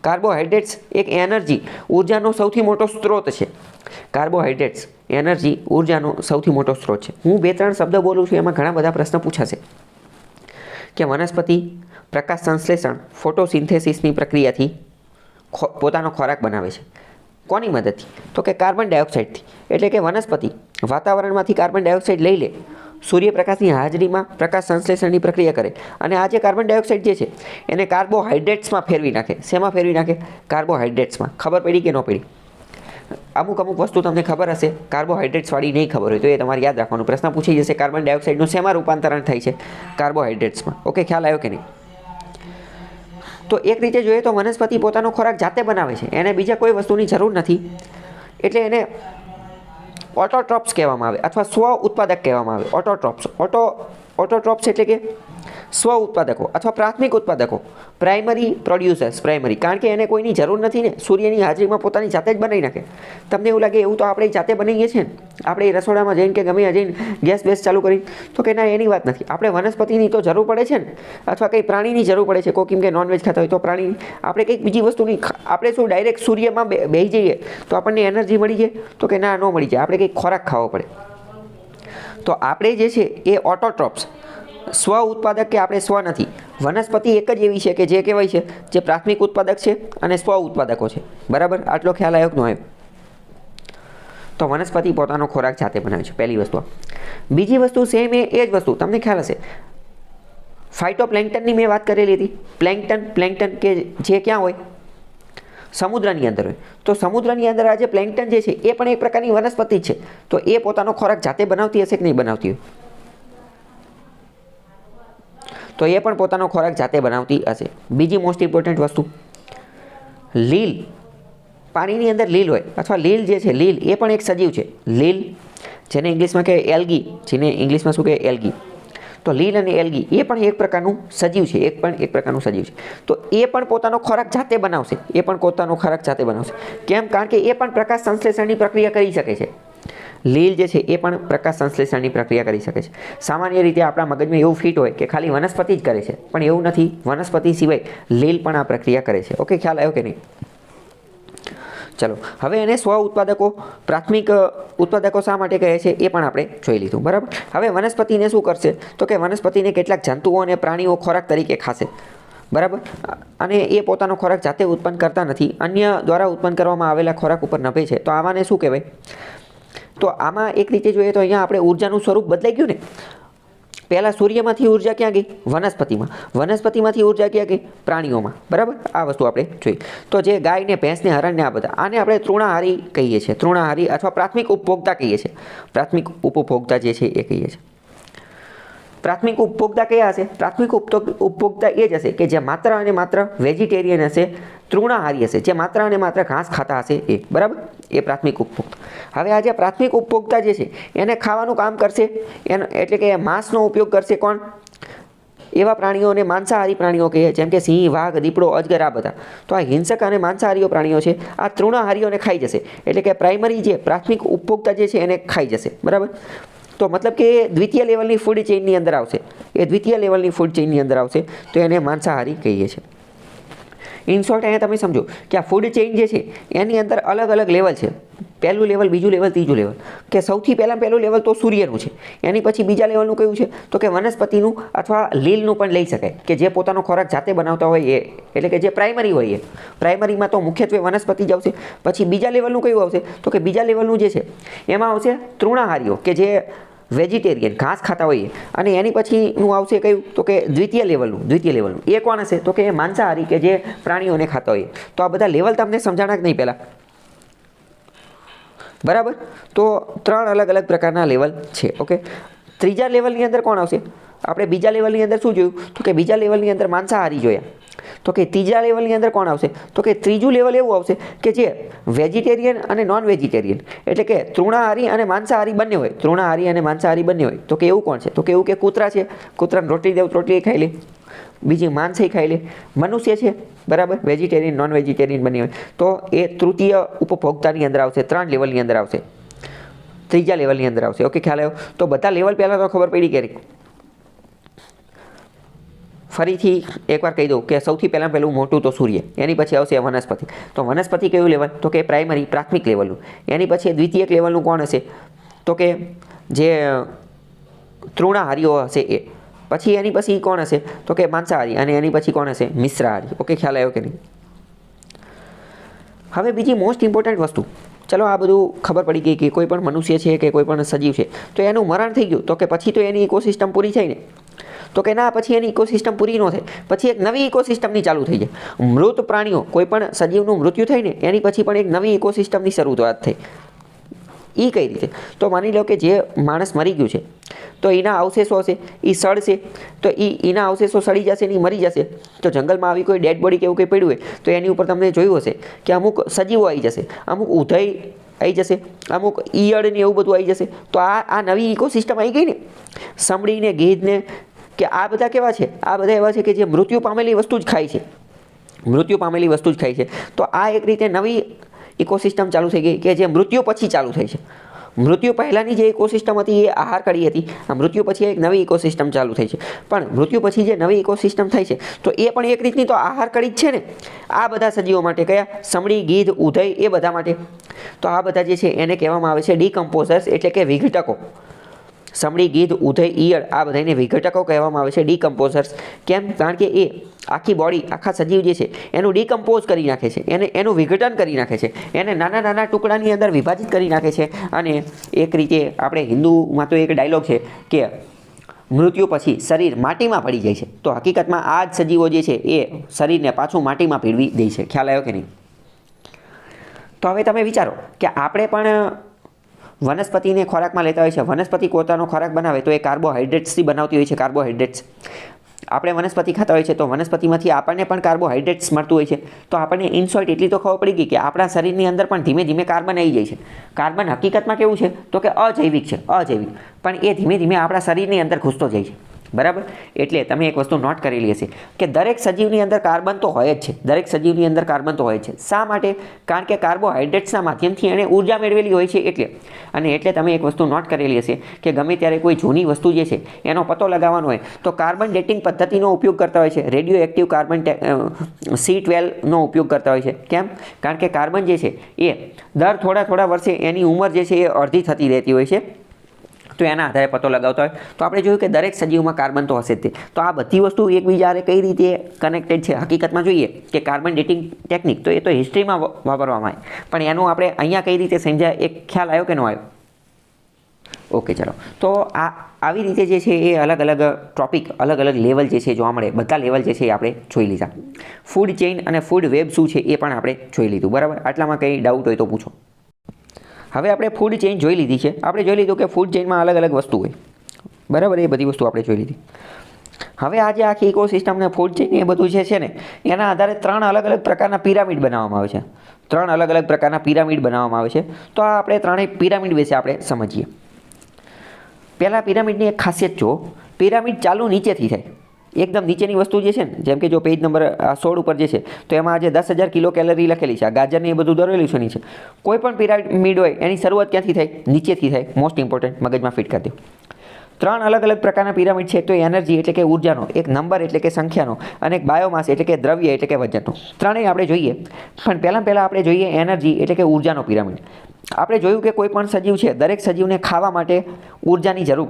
કાર્બોહાઈડ્રેટ્સ એક ઉર્જાનો સૌથી મોટો સ્ત્રોત છે. કાર્બોહાઈડ્રેટ્સ ઉર્જાનો સૌથી મોટો સ્ત્રોત છે. હું 2-3 શબ્દ બોલું છું, એમાં ઘણા બધા પ્રશ્ન પૂછાશે કે વનસ્પતિ પ્રકાશ સંશ્લેષણ ફોટોસિન્થેસિસની પ્રક્રિયાથી પોતાનો ખોરાક બનાવે છે. કોની મદદથી? તો કે કાર્બન ડાયોક્સાઇડથી. એટલે કે વનસ્પતિ વાતાવરણમાંથી કાર્બન ડાયોક્સાઇડ લઈ લે, સૂર્યપ્રકાશની હાજરીમાં પ્રકાશ સંશ્લેષણની પ્રક્રિયા કરે, અને આ જે કાર્બન ડાયોક્સાઇડ જે છે એને કાર્બોહાઈડ્રેટ્સમાં ફેરવી નાખે. શેમાં ફેરવી નાખે? કાર્બોહાઈડ્રેટ્સમાં. ખબર પડી કે ન પડી? અમુક વસ્તુ તમને ખબર હશે, કાર્બોહાઈડ્રેટ્સવાળી નહીં ખબર હોય તો એ તમારે યાદ રાખવાનું. પ્રશ્ન પૂછી જશે કાર્બન ડાયોક્સાઇડનું શેમાં રૂપાંતરણ થાય છે? કાર્બોહાઈડ્રેટ્સમાં. ઓકે, ખ્યાલ આવ્યો કે નહીં? તો એક રીતે જોઈએ તો વનસ્પતિ પોતાનો ખોરાક જાતે બનાવે છે, એને બીજા કોઈ વસ્તુની જરૂર નથી. એટલે એને ઓટોટ્રોપ્સ કહેવામાં આવે, અથવા સ્વ ઉત્પાદક કહેવામાં આવે. ઓટોટ્રોપ્સ એટલે કે સ્વ ઉત્પાદકો અથવા પ્રાથમિક ઉત્પાદકો. Primary producers. કારણ કે એને કોઈની જરૂર નથી ને, સૂર્યની હાજરીમાં પોતાની જાતે જ બનાવી નાખે. તમને એવું લાગે એવું તો આપણે જાતે બનાવીએ છીએ ને, આપણે રસોડામાં જઈને કે ગમે જઈને ગેસ ચાલુ કરી, તો કે ના, એની વાત નથી. આપણે વનસ્પતિની તો જરૂર પડે છે ને, અથવા કંઈ પ્રાણીની જરૂર પડે છે. કોઈ કેમ કે નોનવેજ ખાતા હોય તો પ્રાણી, આપણે કંઈક બીજી વસ્તુની, આપણે શું ડાયરેક્ટ સૂર્યમાં બેસી જઈએ તો આપણને એનર્જી મળી જાય? તો કે ના, ન મળી જાય. આપણે કંઈક ખોરાક ખાવો પડે. તો આપણે જે છે એ ઓટોટ્રોપ્સ, સ્વ ઉત્પાદક કે આપણે સ્વ નથી. વનસ્પતિ એક જ એવી છે કે જે કહેવાય છે જે પ્રાથમિક ઉત્પાદક છે અને સ્વ ઉત્પાદકો છે. બરાબર? આટલો ખ્યાલ આવ્યો કે ન આવ્યો? તો વનસ્પતિ પોતાનો ખોરાક જાતે બનાવે છે, પહેલી વસ્તુ. બીજી વસ્તુ સેમ એ જ વસ્તુ તમને ખ્યાલ હશે, ફાઇટોપ્લેન્કટનની મેં વાત કરેલી હતી. પ્લેન્કટન કે જે ક્યાં હોય? સમુદ્રની અંદર હોય. તો સમુદ્રની અંદર આ જે પ્લેન્કટન જે છે એ પણ એક પ્રકારની વનસ્પતિ છે. તો એ પોતાનો ખોરાક જાતે બનાવતી હશે કે નહીં બનાવતી હોય? તો એ પણ પોતાનો ખોરાક જાતે બનાવતી હશે. બીજી મોસ્ટ ઇમ્પોર્ટન્ટ વસ્તુ, લીલ, પાણીની અંદર લીલ હોય અથવા લીલ જે છે, લીલ એ પણ એક સજીવ છે. લીલ જેને ઇંગ્લિશમાં કહેવાય એલ્ગી, જેને ઇંગ્લિશમાં શું કહેવાય એલ્ગી. તો લીલ અને એલ્ગી એ પણ એક પ્રકારનું સજીવ છે, એક પ્રકારનું સજીવ છે. તો એ પણ પોતાનો ખોરાક જાતે બનાવશે, એ પણ પોતાનો ખોરાક જાતે બનાવશે. કેમ? કારણ કે એ પણ પ્રકાશ સંશ્લેષણની પ્રક્રિયા કરી શકે છે. લીલ જે છે એ પણ પ્રકાશ સંશ્લેષણની પ્રક્રિયા કરી શકે છે. સામાન્ય રીતે આપણા મગજમાં એવું ફિટ હોય કે ખાલી વનસ્પતિ જ કરે છે, પણ એવું નથી. વનસ્પતિ સિવાય લીલ પણ આ પ્રક્રિયા કરે છે. ઓકે, ખ્યાલ આવ્યો કે નહીં? ચલો, હવે એને સ્વ ઉત્પાદકો, પ્રાથમિક ઉત્પાદકો શા માટે કહે છે એ પણ આપણે જોઈ લીધું, બરાબર. હવે વનસ્પતિને શું કરશે? તો કે વનસ્પતિને કેટલાક જંતુઓ અને પ્રાણીઓ ખોરાક તરીકે ખાશે, બરાબર. અને એ પોતાનો ખોરાક જાતે ઉત્પન્ન કરતા નથી, અન્ય દ્વારા ઉત્પન્ન કરવામાં આવેલા ખોરાક ઉપર નભે છે. તો આમાંને શું કહેવાય? તો આમાં એક રીતે જોઈએ તો અહીંયા આપણે ઉર્જાનું સ્વરૂપ બદલાઈ ગયું ને. પહેલાં સૂર્યમાંથી ઉર્જા ક્યાં ગઈ? વનસ્પતિમાં. વનસ્પતિમાંથી ઉર્જા ક્યાં ગઈ? પ્રાણીઓમાં, બરાબર. આ વસ્તુ આપણે જોઈ. તો જે ગાય ને ભેંસ ને હરણ ને આ બધા, આને આપણે તૃણાહારી કહીએ છીએ. તૃણાહારી અથવા પ્રાથમિક ઉપભોક્તા કહીએ છીએ. પ્રાથમિક ઉપભોક્તા જે છે એ કહીએ છીએ. પ્રાથમિક ઉપભોક્તા કયા હશે? પ્રાથમિક ઉપભોક્તા એ જ હશે કે જે માત્ર અને માત્ર વેજીટેરિયન હશે, તૃણાહારી હશે, જે માત્ર અને માત્ર ઘાસ ખાતા હશે એ, બરાબર. એ પ્રાથમિક ઉપભોક્તા. હવે આ જે પ્રાથમિક ઉપભોક્તા જે છે એને ખાવાનું કામ કરશે, એનો એટલે કે માંસનો ઉપયોગ કરશે કોણ? એવા પ્રાણીઓને માંસાહારી પ્રાણીઓ કહીએ, જેમ કે સિંહ, વાઘ, દીપડો, અજગર આ બધા. તો આ હિંસક અને માંસાહારીઓ પ્રાણીઓ છે, આ તૃણાહારીઓને ખાઈ જશે. એટલે કે પ્રાઇમરી જે પ્રાથમિક ઉપભોક્તા જે છે એને ખાઈ જશે, બરાબર. તો મતલબ કે એ દ્વિતીય લેવલની ફૂડ ચેઇનની અંદર આવશે. એ દ્વિતીય લેવલની ફૂડ ચેઇનની અંદર આવશે, તો એને માંસાહારી કહીએ છીએ. ઇન શોર્ટ, અહીંયા તમે સમજો કે આ ફૂડ ચેઇન જે છે એની અંદર અલગ અલગ લેવલ છે. પહેલું લેવલ, બીજું લેવલ, ત્રીજું લેવલ. કે સૌથી પહેલું લેવલ તો સૂર્યનું છે. એની પછી બીજા લેવલનું કયું છે? તો કે વનસ્પતિનું અથવા લીલનું પણ લઈ શકાય, કે જે પોતાનો ખોરાક જાતે બનાવતા હોય એ, એટલે કે જે પ્રાઇમરી હોય એ. પ્રાઇમરીમાં તો મુખ્યત્વે વનસ્પતિ જ આવશે. પછી બીજા લેવલનું કયું આવશે? તો કે બીજા લેવલનું જે છે એમાં આવશે તૃણાહારીઓ, કે જે વેજીટેરિયન ઘાસ ખાતા હોઈએ. અને એની પછીનું આવશે કયું? તો કે દ્વિતીય લેવલનું. એ કોણ હશે? તો કે માંસાહારી, કે જે પ્રાણીઓને ખાતા હોઈએ. તો આ બધા લેવલ તમને સમજાણા કે નહીં પહેલાં? બરાબર. તો 3 અલગ અલગ પ્રકારના લેવલ છે. ઓકે, ત્રીજા લેવલની અંદર કોણ આવશે? આપણે બીજા લેવલની અંદર શું જોયું? તો કે બીજા લેવલની અંદર માંસાહારી જોયા. તો કે ત્રીજા લેવલની અંદર કોણ આવશે? તો કે ત્રીજું લેવલ એવું આવશે કે જે વેજીટેરિયન અને નોન વેજીટેરિયન, એટલે કે તૃણાહારી અને માંસાહારી બંને હોય. તૃણાહારી અને માંસાહારી બંને હોય. તો કે એવું કોણ છે? તો કે એવું કે કૂતરા છે, કૂતરાને રોટલી દેવ, રોટલી ખાઈ લે. બીજી માંસ ખાઈ લે. મનુષ્ય છે, બરાબર, વેજીટેરિયન નોન વેજીટેરિયન બંને હોય. તો એ તૃતીય ઉપભોક્તાની અંદર આવશે, 3 લેવલની અંદર આવશે, ત્રીજા લેવલની અંદર આવશે. ઓકે, ખ્યાલ આવ્યો? તો બધા લેવલ પહેલાં તો ખબર પડી કે ફરીથી એકવાર કહી દઉં કે સૌથી પહેલું મોટું તો સૂર્ય, એની પછી આવશે વનસ્પતિ. તો વનસ્પતિ કયું લેવલ? તો કે પ્રાઇમરી, પ્રાથમિક લેવલનું. એની પછી દ્વિતીયક લેવલનું કોણ હશે? તો કે જે તૃણાહારીઓ હશે એ. પછી એની પછી કોણ હશે? તો કે માંસાહારી. અને એની પછી કોણ હશે? મિશ્રાહારી. ઓકે, ખ્યાલ આવ્યો કે નહીં? હવે બીજી મોસ્ટ ઇમ્પોર્ટન્ટ વસ્તુ, ચલો આ બધું ખબર પડી ગઈ કે કોઈ પણ મનુષ્ય છે કે કોઈ પણ સજીવ છે તો એનું મરણ થઈ ગયું, તો કે પછી તો એની ઇકોસિસ્ટમ પૂરી થઈ ને? તો કે ના, પછી એની ઇકોસિસ્ટમ પૂરી ન થાય, પછી એક નવી ઇકોસિસ્ટમની ચાલુ થઈ જાય. મૃત પ્રાણીઓ, કોઈ પણ સજીવનું મૃત્યુ થાય ને એની પછી પણ એક નવી ઇકોસિસ્ટમની શરૂઆત થઈ. એ કઈ રીતે? તો માની લો કે જે માણસ મરી ગયું છે તો એના અવશેષો હશે, એ સડશે. તો એના અવશેષો સડી જશે ને એ મરી જશે. તો જંગલમાં આવી કોઈ ડેડ બોડી કે એવું કંઈ પડ્યું હોય તો એની ઉપર તમને જોયું હશે કે અમુક સજીવો આવી જશે, અમુક ઉધઈ આવી જશે, અમુક ઈયળ ને એવું બધું આવી જશે. તો આ નવી ઇકોસિસ્ટમ આવી ગઈ ને. સમડી ને ગીધ ને, કે આ બધા કેવા છે? આ બધા એવા છે કે જે મૃત્યુ પામેલી વસ્તુ જ ખાય છે, મૃત્યુ પામેલી વસ્તુ જ ખાય છે. તો આ એક રીતે નવી ઇકોસિસ્ટમ ચાલુ થઈ ગઈ કે જે મૃત્યુ પછી ચાલુ થઈ છે. મૃત્યુ પહેલાંની જે ઇકોસિસ્ટમ હતી એ આહાર કડી હતી, આ મૃત્યુ પછી એક નવી ઇકોસિસ્ટમ ચાલુ થઈ છે. પણ મૃત્યુ પછી જે નવી ઇકોસિસ્ટમ થઈ છે તો એ પણ એક રીતની તો આહાર કડી જ છે ને. આ બધા સજીવો માટે, કયા? સમડી, ગીધ, ઉધઈ, એ બધા માટે. તો આ બધા જે છે એને કહેવામાં આવે છે ડીકમ્પોઝર્સ, એટલે કે વિઘટકો. સમડી, ગીધ, ઉધઈ, ઈયળ આ બધાને વિઘટકો કહેવામાં આવે છે, ડીકમ્પોઝર્સ. કેમ? કારણ કે એ આખી બોડી, આખા સજીવ જે છે એનું ડીકમ્પોઝ કરી નાખે છે, એનું વિઘટન કરી નાખે છે, એને નાના નાના ટુકડાની અંદર વિભાજિત કરી નાખે છે. અને એક રીતે આપણે હિન્દુમાં તો એક ડાયલોગ છે કે મૃત્યુ પછી શરીર માટીમાં પડી જાય છે. તો હકીકતમાં આ જ સજીવો જે છે એ શરીરને પાછું માટીમાં ભેળવી દે છે. ખ્યાલ આવ્યો કે નહીં? તો હવે તમે વિચારો કે આપણે પણ વનસ્પતિને ખોરાકમાં લેતા હોય છે. વનસ્પતિ પોતાનો ખોરાક બનાવે તો એ કાર્બોહાઈડ્રેટ્સથી બનાવતી હોય છે. કાર્બોહાઈડ્રેટ્સ આપણે વનસ્પતિ ખાતા હોય છે તો વનસ્પતિમાંથી આપણને પણ કાર્બોહાઈડ્રેટ્સ મળતું હોય છે. તો આપણને ઇન શોર્ટ એટલી તો ખબર પડી ગઈ કે આપણા શરીરની અંદર પણ ધીમે ધીમે કાર્બન આવી જાય છે. કાર્બન હકીકતમાં કેવું છે તો કે અજૈવિક છે, અજૈવિક, પણ એ ધીમે ધીમે આપણા શરીરની અંદર ઘૂસતો જાય છે. બરાબર. એટલે તમે એક વસ્તુ નોટ કરેલી હશે કે દરેક સજીવની અંદર કાર્બન તો હોય જ છે, દરેક સજીવની અંદર કાર્બન તો હોય જ છે. શા માટે? કારણ કે કાર્બોહાઈડ્રેટ્સના માધ્યમથી એણે ઉર્જા મેળવેલી હોય છે એટલે. અને એટલે તમે એક વસ્તુ નોટ કરેલી હશે કે ગમે ત્યારે કોઈ જૂની વસ્તુ જે છે એનો પતો લગાવવાનો હોય તો કાર્બન ડેટિંગ પદ્ધતિનો ઉપયોગ કરતા હોય છે. રેડિયો એક્ટિવ કાર્બન C12નો ઉપયોગ કરતા હોય છે. કેમ? કારણ કે કાર્બન જે છે એ દર થોડા વર્ષે એની ઉંમર જે છે એ અડધી થતી રહેતી હોય છે. તો એના આધારે પતો લગાવતા હોય તો આપણે જોયું કે દરેક સજીવમાં કાર્બન તો હશે જ તે. તો આ બધી વસ્તુ એકબીજાને કઈ રીતે કનેક્ટેડ છે હકીકતમાં જોઈએ કે કાર્બન ડેટિંગ ટેકનિક તો એ તો હિસ્ટ્રીમાં વાપરવામાં આવે, પણ એનું આપણે અહીંયા કઈ રીતે સમજાય એક ખ્યાલ આવ્યો કે ન આવ્યો? ઓકે, ચાલો. તો આવી રીતે જે છે એ અલગ અલગ ટોપિક, અલગ અલગ લેવલ જે છે જોવા મળે, બધા લેવલ જે છે એ આપણે જોઈ લીધા. ફૂડ ચેઇન અને ફૂડ વેબ શું છે એ પણ આપણે જોઈ લીધું. બરાબર. આટલામાં કંઈ ડાઉટ હોય તો પૂછો. હવે આપણે ફૂડ ચેઇન જોઈ લીધી છે. આપણે જોઈ લીધું કે ફૂડ ચેઇનમાં અલગ અલગ વસ્તુ હોય. બરાબર. એ બધી વસ્તુ આપણે જોઈ લીધી. હવે આજે આખી ઇકોસિસ્ટમ ને ફૂડ ચેઇન એ બધું જે છે ને એના આધારે 3 અલગ અલગ પ્રકારના પિરામિડ બનાવવામાં આવે છે. 3 અલગ અલગ પ્રકારના પિરામિડ બનાવવામાં આવે છે. તો આ આપણે ત્રણેય પિરામિડ વિશે આપણે સમજીએ. પહેલા પિરામિડની એક ખાસિયત જો, પિરામિડ ચાલુ નીચેથી થાય. એકદમ નીચેની વસ્તુ જે છે ને, જેમ કે જો પેજ નંબર 16 ઉપર જે છે તો એમાં આજે 10,000 કિલો કેલરી લખેલી છે. આ ગાજરની એ બધું દોરેલું છે નીચે. કોઈ પણ પિરામિડ હોય એની શરૂઆત ક્યાંથી થાય? નીચેથી થાય. મોસ્ટ ઇમ્પોર્ટન્ટ, મગજમાં ફિટ કરી દો. 3 અલગ અલગ પ્રકારના પિરામિડ છે. તો એનર્જી એટલે કે ઉર્જાનો, એક નંબર એટલે કે સંખ્યાનો, અને એક બાયોમાસ એટલે કે દ્રવ્ય એટલે કે વજનનો. ત્રણેય આપણે જોઈએ. પણ પહેલાં આપણે જોઈએ એનર્જી એટલે કે ઉર્જાનો પિરામિડ. આપણે જોયું કે કોઈ પણ સજીવ છે, દરેક સજીવને ખાવા માટે ઉર્જાની જરૂર,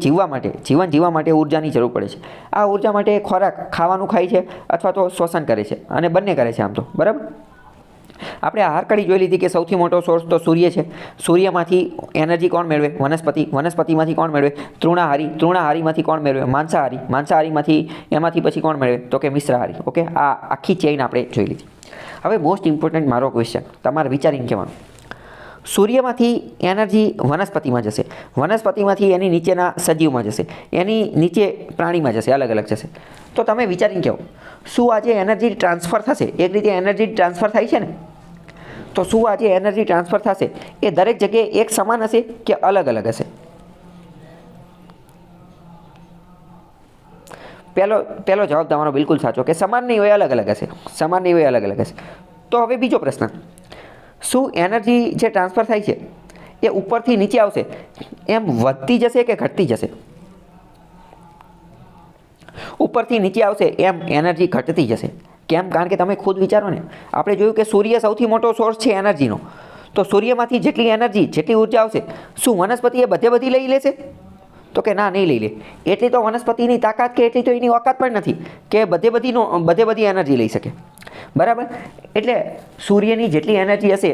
જીવવા માટે, જીવન જીવવા માટે ઉર્જાની જરૂર પડે છે. આ ઉર્જા માટે ખોરાક ખાવાનું ખાય છે અથવા તો શોષણ કરે છે, અને બંને કરે છે આમ તો. બરાબર. આપણે આહાર કડી જોઈ લીધી કે સૌથી મોટો સોર્સ તો સૂર્ય છે. સૂર્યમાંથી એનર્જી કોણ મેળવે? વનસ્પતિ. વનસ્પતિમાંથી કોણ મેળવે? તૃણાહારી. તૃણાહારીમાંથી કોણ મેળવે? માંસાહારી. માંસાહારીમાંથી એમાંથી પછી કોણ મેળવે? તો કે મિશ્રાહારી. ઓકે. આ આખી ચેઇન આપણે જોઈ લીધી. હવે મોસ્ટ ઇમ્પોર્ટન્ટ મારો ક્વેશ્ચન તમારે વિચારીને કહેવાનું. સૂર્યમાંથી એનર્જી વનસ્પતિમાં જશે, વનસ્પતિમાંથી એની નીચેના સજીવમાં જશે, એની નીચે પ્રાણીમાં જશે, અલગ અલગ જશે. તો તમે વિચારીને કહો, શું આજે એનર્જી ટ્રાન્સફર થશે? એક રીતે એનર્જી ટ્રાન્સફર થાય છે ને, તો શું આજે એનર્જી ટ્રાન્સફર થશે એ દરેક જગ્યાએ એક સમાન હશે કે અલગ અલગ હશે? પહેલો જવાબ તમારો બિલકુલ સાચો કે સમાન નહીં હોય, અલગ અલગ હશે. સમાન નહીં હોય, અલગ અલગ હશે. તો હવે બીજો પ્રશ્ન, શું એનર્જી જે ટ્રાન્સફર થાય છે એ ઉપરથી નીચે આવશે એમ વધતી જશે કે ઘટતી જશે? ઉપરથી નીચે આવશે એમ એનર્જી ઘટતી જશે. કેમ? કારણ કે તમે ખુદ વિચારો ને, આપણે જોયું કે સૂર્ય સૌથી મોટો સોર્સ છે એનર્જીનો. તો સૂર્યમાંથી જેટલી એનર્જી, જેટલી ઉર્જા આવશે, શું વનસ્પતિ એ બધી લઈ લેશે? તો કે ના, નહીં લઈ લે. એટલી તો વનસ્પતિની તાકાત કે એટલી તો એની ઓકાત પણ નથી કે બધી એનર્જી લઈ શકે. બરાબર. એટલે સૂર્યની જેટલી એનર્જી હશે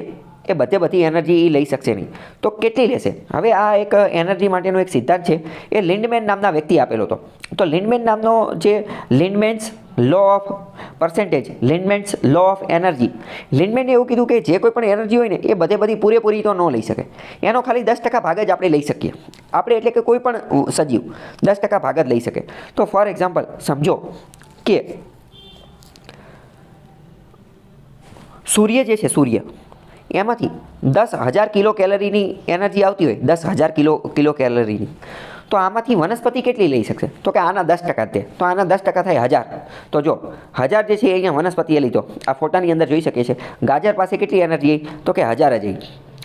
એ બધી એનર્જી એ લઈ શકશે નહીં. તો કેટલી લેશે? હવે આ એક એનર્જી માટેનો એક સિદ્ધાંત છે, એ લિન્ડમેન નામના વ્યક્તિ આપેલો હતો. તો લિન્ડમેન નામનો જે Lindeman's law of percentage, Lindeman's law of energy, લિન્ડમેને એવું કીધું કે જે કોઈ પણ એનર્જી હોય ને એ બધી પૂરેપૂરી તો ન લઈ શકે. એનો ખાલી 10% ભાગ જ આપણે લઈ શકીએ. આપણે એટલે કે કોઈ પણ સજીવ 10% ભાગ જ લઈ શકે. તો ફોર એક્ઝામ્પલ સમજો કે સૂર્ય જે છે, સૂર્ય એમાંથી 10,000 કિલો કેલરીની એનર્જી આવતી હોય, 10,000 કિલો કેલરીની, તો આમાંથી વનસ્પતિ કેટલી લઈ શકશે? તો કે આના 10% દે. તો આના 10% થાય 1000. તો જો 1000 જે છે એ અહીંયા વનસ્પતિએ લીધો. આ ફોટાની અંદર જોઈ શકીએ છીએ. ગાજર પાસે કેટલી એનર્જી? તો કે 1000 જ આવી,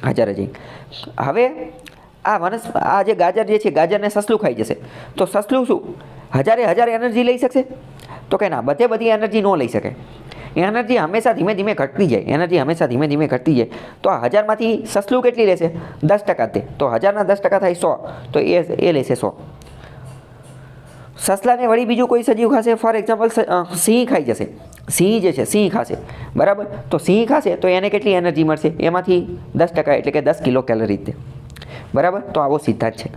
1000 જ આવી. હવે આ જે ગાજર જે છે, ગાજરને સસલું ખાઈ જશે. તો સસલું શું 1000 એનર્જી લઈ શકશે? તો કે ના, બધી એનર્જી ન લઈ શકે. એનર્જી હંમેશા ધીમે ધીમે ઘટતી જાય. એનર્જી હંમેશા ધીમે ધીમે ઘટતી જાય. તો 1000માંથી સસલું કેટલી લેશે? 10% દે. તો 1000ના 10% થાય 100. તો એ લેશે 100. સસલાને વળી બીજું કોઈ સજીવ ખાશે, ફોર એક્ઝામ્પલ સિંહ ખાઈ જશે. સિંહ જે છે, સિંહ ખાશે. બરાબર. તો સિંહ ખાશે તો એને કેટલી એનર્જી મળશે? એમાંથી 10% એટલે કે 10 કિલો કેલરી દે. બરાબર. તો આવો સિદ્ધાંત છે.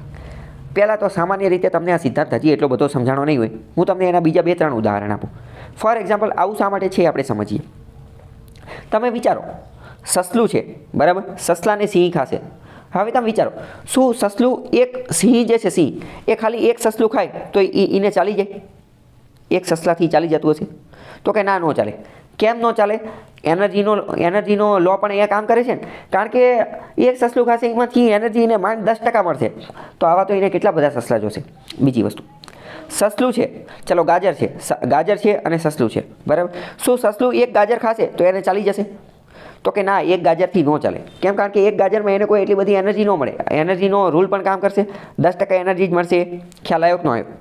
પહેલાં તો સામાન્ય રીતે તમને આ સિદ્ધાંત હજી એટલો બધો સમજાણો નહીં હોય. હું તમને એના બીજા 2-3 ઉદાહરણ આપું. ફોર એક્ઝામ્પલ આવું શા માટે છે આપણે સમજીએ. તમે વિચારો, સસલું છે, બરાબર, સસલાને સિંહ ખાશે. હવે તમે વિચારો, શું સસલું, એક સિંહ જે છે, સિંહ એ ખાલી એક સસલું ખાય તો એને ચાલી જાય? એક સસલાથી ચાલી જતું હશે? તો કે ના, ન ચાલે. કેમ ન ચાલે? એનર્જીનો લો પણ અહીંયા કામ કરે છે ને. કારણ કે એક સસલું ખાશે એમાંથી એનર્જી એને માંડ 10% મળશે. તો આવા તો એને કેટલા બધા સસલા જોશે. બીજી વસ્તુ, સસલું છે, ચલો ગાજર છે અને સસલું છે, બરાબર. શું સસલું એક ગાજર ખાશે તો એને ચાલી જશે? તો કે ના, એક ગાજરથી ન ચાલે. કેમ? કારણ કે એક ગાજરમાં એને કોઈ એટલી બધી એનર્જી ન મળે. એનર્જીનો રૂલ પણ કામ કરશે, 10% એનર્જી જ મળશે. ખ્યાલ આવ્યો કે ન આવ્યો?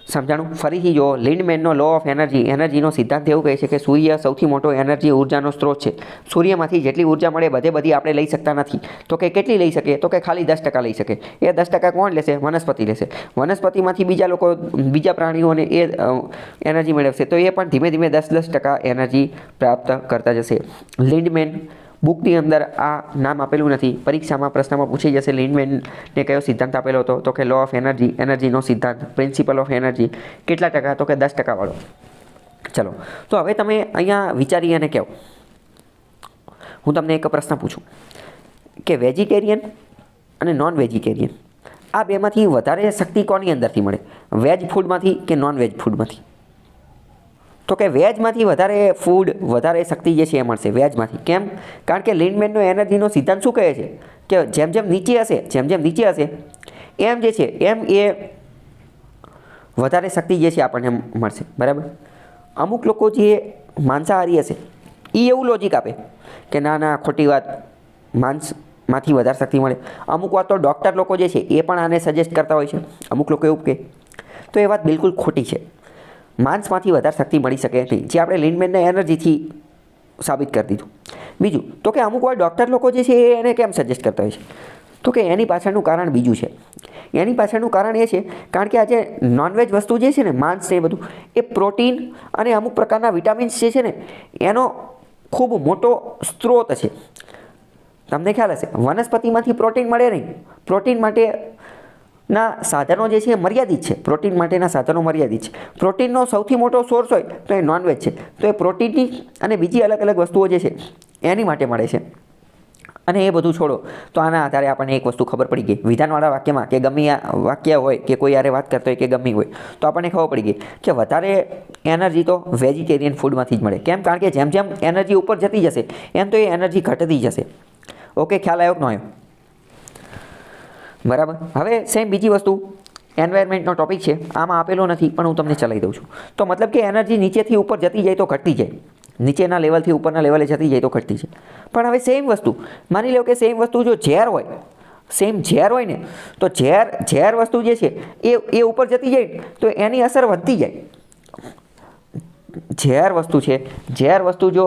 સમજાણું? ફરીથી જો, લિન્ડમેનનો લો ઓફ એનર્જીનો સિદ્ધાંત એવું કહે છે કે સૂર્ય સૌથી મોટો એનર્જી ઉર્જાનો સ્ત્રોત છે. સૂર્યમાંથી જેટલી ઉર્જા મળે બધી આપણે લઈ શકતા નથી. તો કે કેટલી લઈ શકીએ? તો કે ખાલી 10% લઈ શકે. એ 10% કોણ લેશે? વનસ્પતિ લેશે. વનસ્પતિમાંથી બીજા પ્રાણીઓને એ એનર્જી મેળવશે. તો એ પણ ધીમે ધીમે 10% એનર્જી પ્રાપ્ત કરતા જશે. લિન્ડમેન બુકની અંદર આ નામ આપેલું નથી. પરીક્ષામાં પ્રશ્નમાં પૂછી જશે લિન્ડમેનને કયો સિદ્ધાંત આપેલો હતો? તો કે લો ઓફ એનર્જીનો સિદ્ધાંત, પ્રિન્સિપલ ઓફ એનર્જી. કેટલા ટકા? તો કે 10% વાળો. ચલો, તો હવે તમે અહીંયા વિચારી અને કહો. હું તમને એક પ્રશ્ન પૂછું કે વેજીટેરિયન અને નોન વેજીટેરિયન આ બેમાંથી વધારે શક્તિ કોની અંદરથી મળે? વેજ ફૂડમાંથી કે નોન વેજ ફૂડમાંથી? તો કે વેજમાંથી વધારે શક્તિ જે છે એ મળશે વેજમાંથી. કેમ? કારણ કે લિન્ડમેનનો એનર્જીનો સિદ્ધાંત શું કહે છે કે જેમ જેમ નીચે હશે એમ જે છે એમ એ વધારે શક્તિ જે છે આપણને મળશે, બરાબર. અમુક લોકો જે માંસાહારી હશે એ એવું લોજિક આપે કે ના, ખોટી વાત, માંસમાંથી વધારે શક્તિ મળે. અમુક વાત તો ડૉક્ટર લોકો જે છે એ પણ આને સજેસ્ટ કરતા હોય છે. અમુક લોકો એવું કહે. તો એ વાત બિલકુલ ખોટી છે. માંસમાંથી વધારે શક્તિ મળી શકે નહીં, જે આપણે લિન્ડમેનના એનર્જીથી સાબિત કરી દીધું. બીજું તો કે અમુક વાર ડૉક્ટર લોકો જે છે એ એને કેમ સજેસ્ટ કરતા હોય છે? તો કે એની પાછળનું કારણ બીજું છે. એની પાછળનું કારણ એ છે કારણ કે આ જે નોનવેજ વસ્તુ જે છે ને, માંસ છે એ બધું, એ પ્રોટીન અને અમુક પ્રકારના વિટામિન્સ જે છે ને એનો ખૂબ મોટો સ્ત્રોત છે. તમને ખ્યાલ હશે, વનસ્પતિમાંથી પ્રોટીન મળે નહીં. પ્રોટીન માટેના સાધનો જે છે એ મર્યાદિત છે. પ્રોટીનનો સૌથી મોટો સોર્સ હોય તો એ નોનવેજ છે. તો એ પ્રોટીનની અને બીજી અલગ અલગ વસ્તુઓ જે છે એની માટે મળે છે. અને એ બધું છોડો, તો આના આધારે આપણને એક વસ્તુ ખબર પડી ગઈ. વિધાનવાળા વાક્યમાં કે ગમે વાક્ય હોય કે કોઈ યારે વાત કરતો હોય કે ગમે હોય, તો આપણને ખબર પડી ગઈ કે વધારે એનર્જી તો વેજીટેરિયન ફૂડમાંથી જ મળે. કેમ? કારણ કે જેમ જેમ એનર્જી ઉપર જતી જશે એમ તો એ એનર્જી ઘટતી જશે. ઓકે, ખ્યાલ આવ્યો કે ન આવ્યો? બરાબર. હવે સેમ બીજી વસ્તુ, એન્વાયરમેન્ટનો ટોપિક છે, આમાં આપેલો નથી પણ હું તમને ચલાવી દઉં છું. તો મતલબ કે એનર્જી નીચેથી ઉપર જતી જાય તો ઘટતી જાય, નીચેના લેવલથી ઉપરના લેવલે જતી જાય તો ઘટતી જાય. પણ હવે સેમ વસ્તુ, માની લો કે સેમ વસ્તુ જો ઝેર હોય ને, તો ઝેર વસ્તુ જે છે એ ઉપર જતી જાય તો એની અસર વધતી જાય. ઝેર વસ્તુ જો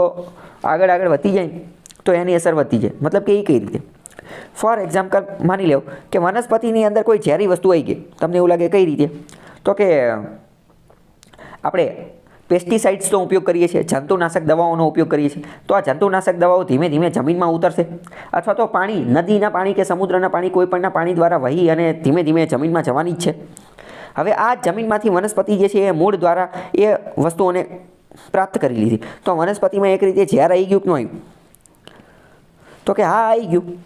આગળ વધતી જાય તો એની અસર વધતી જાય. મતલબ કે એ કઈ રીતે? ફોર એક્ઝામ્પલ, માની લો કે વનસ્પતિની અંદર કોઈ ઝેરી વસ્તુ આવી ગઈ. તમને એવું લાગે કઈ રીતે? તો કે આપણે પેસ્ટિસાઇડ્સનો ઉપયોગ કરીએ છીએ, જંતુનાશક દવાઓનો ઉપયોગ કરીએ છીએ. તો આ જંતુનાશક દવાઓ ધીમે ધીમે જમીનમાં ઉતરશે, અથવા તો પાણી, નદીના પાણી કે સમુદ્રના પાણી, કોઈ પણના પાણી દ્વારા વહી અને ધીમે ધીમે જમીનમાં જવાની જ છે. હવે આ જમીનમાંથી વનસ્પતિ જે છે એ મૂળ દ્વારા એ વસ્તુઓને પ્રાપ્ત કરી લીધી. તો વનસ્પતિમાં એક રીતે ઝેર આવી ગયું કે ન આવ્યું? તો કે હા, આવી ગયું.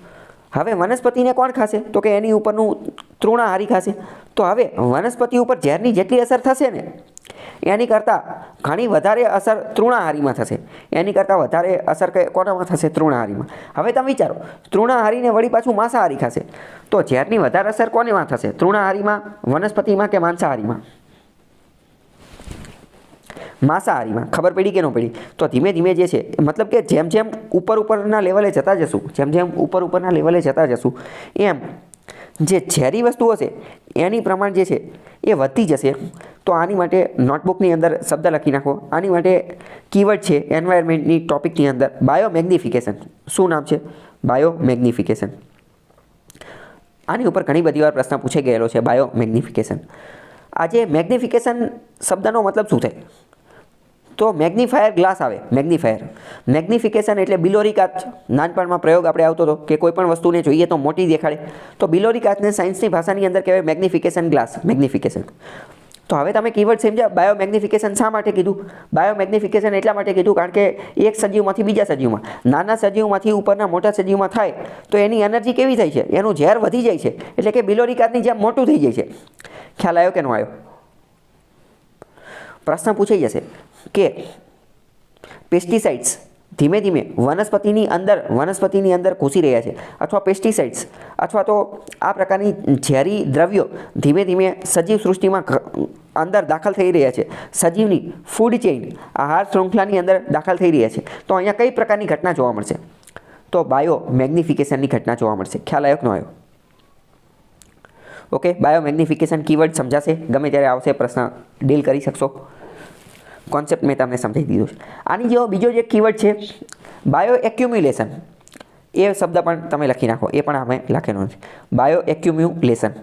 હવે વનસ્પતિને કોણ ખાશે? તો કે એની ઉપરનું તૃણાહારી ખાશે. તો હવે વનસ્પતિ ઉપર ઝેરની જેટલી અસર થશે ને એની કરતાં ઘણી વધારે અસર તૃણાહારીમાં થશે. એની કરતાં વધારે અસર કોનામાં થશે? તૃણાહારીમાં. હવે તમે વિચારો, તૃણાહારીને વળી પાછું માંસાહારી ખાશે તો ઝેરની વધારે અસર કોનેમાં થશે? તૃણાહારીમાં, વનસ્પતિમાં કે માંસાહારીમાં? માંસાહારીમાં. ખબર પડી કે ન પડી? તો ધીમે ધીમે જે છે, મતલબ કે જેમ જેમ ઉપરના લેવલે જતા જશું એમ જે ઝેરી વસ્તુ હશે એની પ્રમાણ જે છે એ વધતી જશે. તો આની માટે નોટબુકની અંદર શબ્દ લખી નાખો. આની માટે કીવર્ડ છે એન્વાયરમેન્ટની ટોપિકની અંદર બાયોમેગ્નિફિકેશન. શું નામ છે? બાયોમેગ્નિફિકેશન. આની ઉપર ઘણી બધી વાર પ્રશ્ન પૂછાઈ ગયેલો છે, બાયોમેગ્નિફિકેશન. આજે મેગ્નિફિકેશન શબ્દનો મતલબ શું થાય? તો મેગ્નિફાયર ગ્લાસ આવે. મેગ્નિફિકેશન એટલે બિલોરી કાચ. નાનપણમાં પ્રયોગ આપણે આવતો હતો કે કોઈ પણ વસ્તુને જોઈએ તો મોટી દેખાડે, તો બિલોરી કાચને સાયન્સની ભાષાની અંદર કહેવાય મેગ્નિફિકેશન ગ્લાસ. તો હવે તમે કીવર્ડ સમજ્યા. બાયોમેગ્નિફિકેશન શા માટે કીધું? બાયોમેગ્નિફિકેશન એટલા માટે કીધું કારણ કે એક સજીવમાંથી બીજા સજીવમાં, નાના સજીવમાંથી ઉપરના મોટા સજીવમાં થાય તો એની એનર્જી કેવી થાય છે? એનું ઝેર વધી જાય છે. એટલે કે બિલોરી કાચની જેમ મોટું થઈ જાય છે. ખ્યાલ આવ્યો કે ન આવ્યો? પ્રશ્ન પૂછાઈ જશે કે પેસ્ટિસાઇડ્સ ધીમે ધીમે વનસ્પતિની અંદર ઘૂસી રહ્યા છે, અથવા પેસ્ટિસાઇડ્સ અથવા તો આ પ્રકારની ઝેરી દ્રવ્યો ધીમે ધીમે સજીવ સૃષ્ટિમાં અંદર દાખલ થઈ રહ્યા છે, સજીવની ફૂડ ચેઇન આહાર શૃંખલાની અંદર દાખલ થઈ રહ્યા છે, તો અહીંયા કઈ પ્રકારની ઘટના જોવા મળશે? તો બાયો મેગ્નિફિકેશનની ઘટના જોવા મળશે. ખ્યાલ આવ્યો કે ન આવ્યો? ઓકે, બાયો મેગ્નિફિકેશન કીવર્ડ સમજાશે, ગમે ત્યારે આવશે પ્રશ્ન ડીલ કરી શકશો. કોન્સેપ્ટ મેં તમને સમજાવી દીધો છે. આની જેવો બીજો જે કીવર્ડ છે બાયો એક્યુમ્યુલેશન, એ શબ્દ પણ તમે લખી નાખો, એ પણ અમે લખેલો છે. Bio accumulation.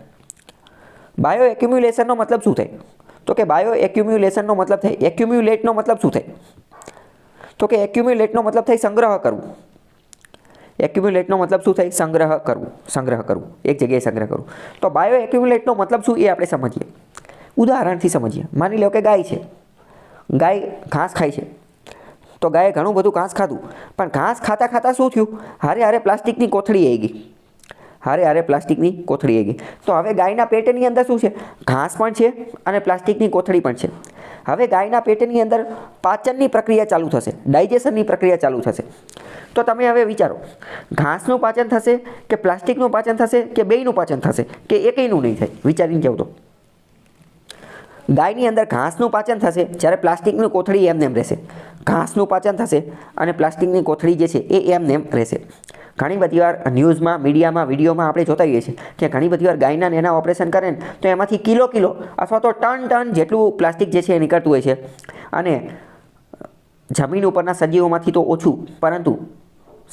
બાયો એક્યુમ્યુલેશનનો મતલબ શું થાય? તો કે બાયો એક્યુમ્યુલેશનનો મતલબ થાય, એક્યુમ્યુલેટનો મતલબ શું થાય? તો કે એક્યુમ્યુલેટનો મતલબ થાય સંગ્રહ કરવું. એક્યુમ્યુલેટનો મતલબ શું થાય? સંગ્રહ કરવું, એક જગ્યાએ સંગ્રહ કરવું. તો બાયો એક્યુમ્યુલેટનો મતલબ શું એ આપણે સમજીએ, ઉદાહરણથી સમજીએ. માની લો કે ગાય છે, ગાય ઘાસ ખાય છે, તો ગાયે ઘણું બધું ઘાસ ખાધું, પણ ઘાસ ખાતા ખાતા શું થયું? હારે પ્લાસ્ટિકની કોથળી આવી ગઈ, પ્લાસ્ટિકની કોથળી આવી ગઈ. તો હવે ગાયના પેટની અંદર શું છે? ઘાસ પણ છે અને પ્લાસ્ટિકની કોથળી પણ છે. હવે ગાયના પેટની અંદર પાચનની પ્રક્રિયા ચાલુ થશે, ડાયજેશનની પ્રક્રિયા ચાલુ થશે. તો તમે હવે વિચારો, ઘાસનું પાચન થશે કે પ્લાસ્ટિકનું પાચન થશે કે બેયનું પાચન થશે કે એકયનું નહીં થાય? વિચારીને જાઓ તો. ગાયની અંદર ઘાસનું પાચન થશે, જ્યારે પ્લાસ્ટિકની કોથળી એમનેમ રહેશે. ઘાસનું પાચન થશે અને પ્લાસ્ટિકની કોથળી જે છે એ એમનેમ રહેશે. ઘણી બધી વાર ન્યૂઝમાં, મીડિયામાં, વિડીયોમાં આપણે જોતા હોઈએ છીએ કે ઘણી બધી વાર ગાયના એના ઓપરેશન કરે ને તો એમાંથી કિલો અથવા તો ટન જેટલું પ્લાસ્ટિક જે છે એ નીકળતું હોય છે. અને જમીન ઉપરના સજીવોમાંથી તો ઓછું, પરંતુ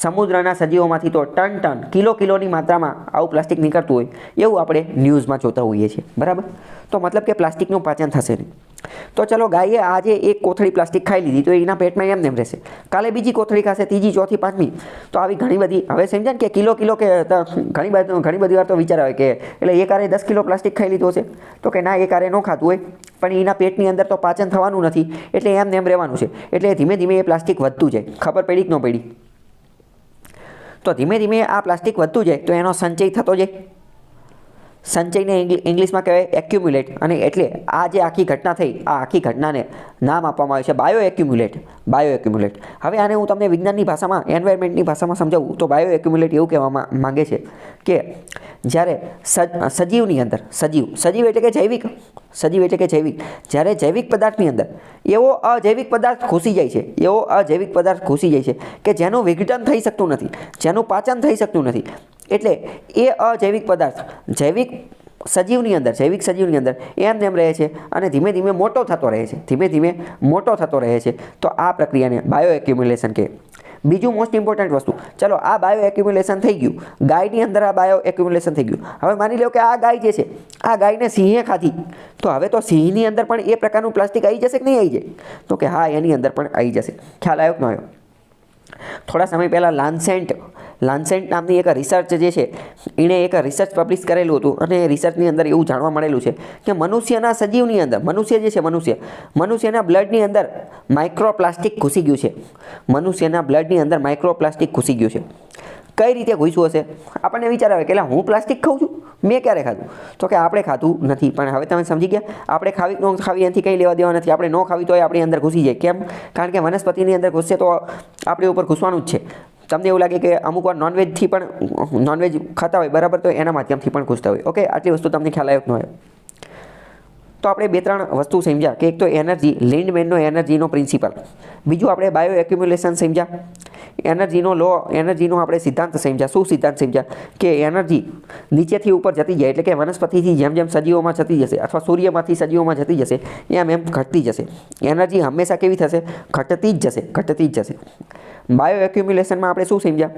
સમુદ્રના સજીવોમાંથી તો ટન કિલોની માત્રામાં આવું પ્લાસ્ટિક નીકળતું હોય, એવું આપણે ન્યૂઝમાં જોતા હોઈએ છીએ. બરાબર? તો મતલબ કે પ્લાસ્ટિકનું પાચન થશે નહીં. તો ચલો, ગાયે આજે એક કોથળી પ્લાસ્ટિક ખાઈ લીધી તો એના પેટમાં એમ રહેશે. કાલે બીજી કોથળી ખાશે, ત્રીજી, ચોથી, પાંચમી. તો આવી ઘણી બધી, હવે સમજ્યા ને કે કિલો કે ઘણી બધી વાર તો વિચાર આવે કે એટલે એક આરે 10 કિલો પ્લાસ્ટિક ખાઈ લીધો છે, તો કે ના, એક આરે ન ખાતું હોય, પણ એના પેટની અંદર તો પાચન થવાનું નથી, એટલે એમ રહેવાનું છે. એટલે ધીમે ધીમે એ પ્લાસ્ટિક વધતું જાય. ખબર પડી કે ન પડી? તો ધીમે ધીમે આ પ્લાસ્ટિક વધતું જાય તો એનો સંચય થતો જાય. સંચયને ઇંગ્લિશમાં કહેવાય એક્યુમ્યુલેટ. અને એટલે આ જે આખી ઘટના થઈ, આ આખી ઘટનાને નામ આપવામાં આવે છે બાયો એક્યુમ્યુલેટ. હવે આને હું તમને વિજ્ઞાનની ભાષામાં, એન્વાયરમેન્ટની ભાષામાં સમજાવું તો બાયો એક્યુમ્યુલેટ એવું કહેવામાં માંગે છે કે જ્યારે સજીવની અંદર, સજીવ એટલે કે જૈવિક, જ્યારે જૈવિક પદાર્થની અંદર એવો અજૈવિક પદાર્થ ઘૂસી જાય છે, કે જેનું વિઘટન થઈ શકતું નથી, જેનું પાચન થઈ શકતું નથી. એટલે એ અજૈવિક પદાર્થ જૈવિક સજીવની અંદર એમ રહે છે અને ધીમે ધીમે મોટો થતો રહે છે. તો આ પ્રક્રિયાને બાયો એક્યુમ્યુલેશન કહે. બીજું મોસ્ટ ઇમ્પોર્ટન્ટ વસ્તુ, ચલો આ બાયો એક્યુમ્યુલેશન થઈ ગયું, ગાયની અંદર આ બાયો એક્યુમ્યુલેશન થઈ ગયું. હવે માની લો કે આ ગાય જે છે, આ ગાયને સિંહે ખાધી, તો હવે તો સિંહની અંદર પણ એ પ્રકારનું પ્લાસ્ટિક આવી જશે કે નહીં આવી જાય? તો કે હા, એની અંદર પણ આવી જશે. ખ્યાલ આવ્યો કે ન આવ્યો? થોડા સમય પહેલાં લાન્સેન્ટ નામની એક રિસર્ચ જે છે, એણે એક રિસર્ચ પબ્લિશ કરેલું હતું, અને એ રિસર્ચની અંદર એવું જાણવા મળેલું છે કે મનુષ્યના સજીવની અંદર, મનુષ્યના બ્લડની અંદર માઇક્રોપ્લાસ્ટિક ઘૂસી ગયું છે. કઈ રીતે ઘૂસ્યું હશે? આપણને વિચાર આવે કે હું પ્લાસ્ટિક ખાઉં છું, મેં ક્યારે ખાધું? તો કે આપણે ખાધું નથી. પણ હવે તમે સમજી ગયા, આપણે ખાવી ન ખાવી એનાથી કંઈ લેવા દેવા નથી. આપણે ન ખાવી તો આપણી અંદર ઘૂસી જાય. કેમ? કારણ કે વનસ્પતિની અંદર ઘૂસશે તો આપણી ઉપર ઘૂસવાનું જ છે. તમને એવું લાગે કે અમુક વાર નોનવેજ ખાતા હોય, બરાબર, તો એના માધ્યમથી પણ ઘૂસતા હોય. ઓકે, આટલી વસ્તુ તમને ખ્યાલ આવ્યો ન આવ્યો? તો આપણે 2-3 વસ્તુ સમજ્યા કે એક તો એનર્જી, લિન્ડમેનનો એનર્જીનો પ્રિન્સિપલ. બીજું આપણે બાયો એક્યુમ્યુલેશન સમજ્યા, એનર્જીનો લો, એનર્જીનો આપણે સિદ્ધાંત સમજ્યા. શું સિદ્ધાંત સમજ્યા? કે એનર્જી નીચેથી ઉપર જતી જાય, એટલે કે વનસ્પતિથી જેમ સજીવોમાં જતી જશે, અથવા સૂર્યમાંથી સજીવોમાં જતી જશે, એમ ઘટતી જશે. એનર્જી હંમેશા કેવી થશે? ઘટતી જ જશે. બાયો એક્યુમ્યુલેશનમાં આપણે શું સમજ્યા?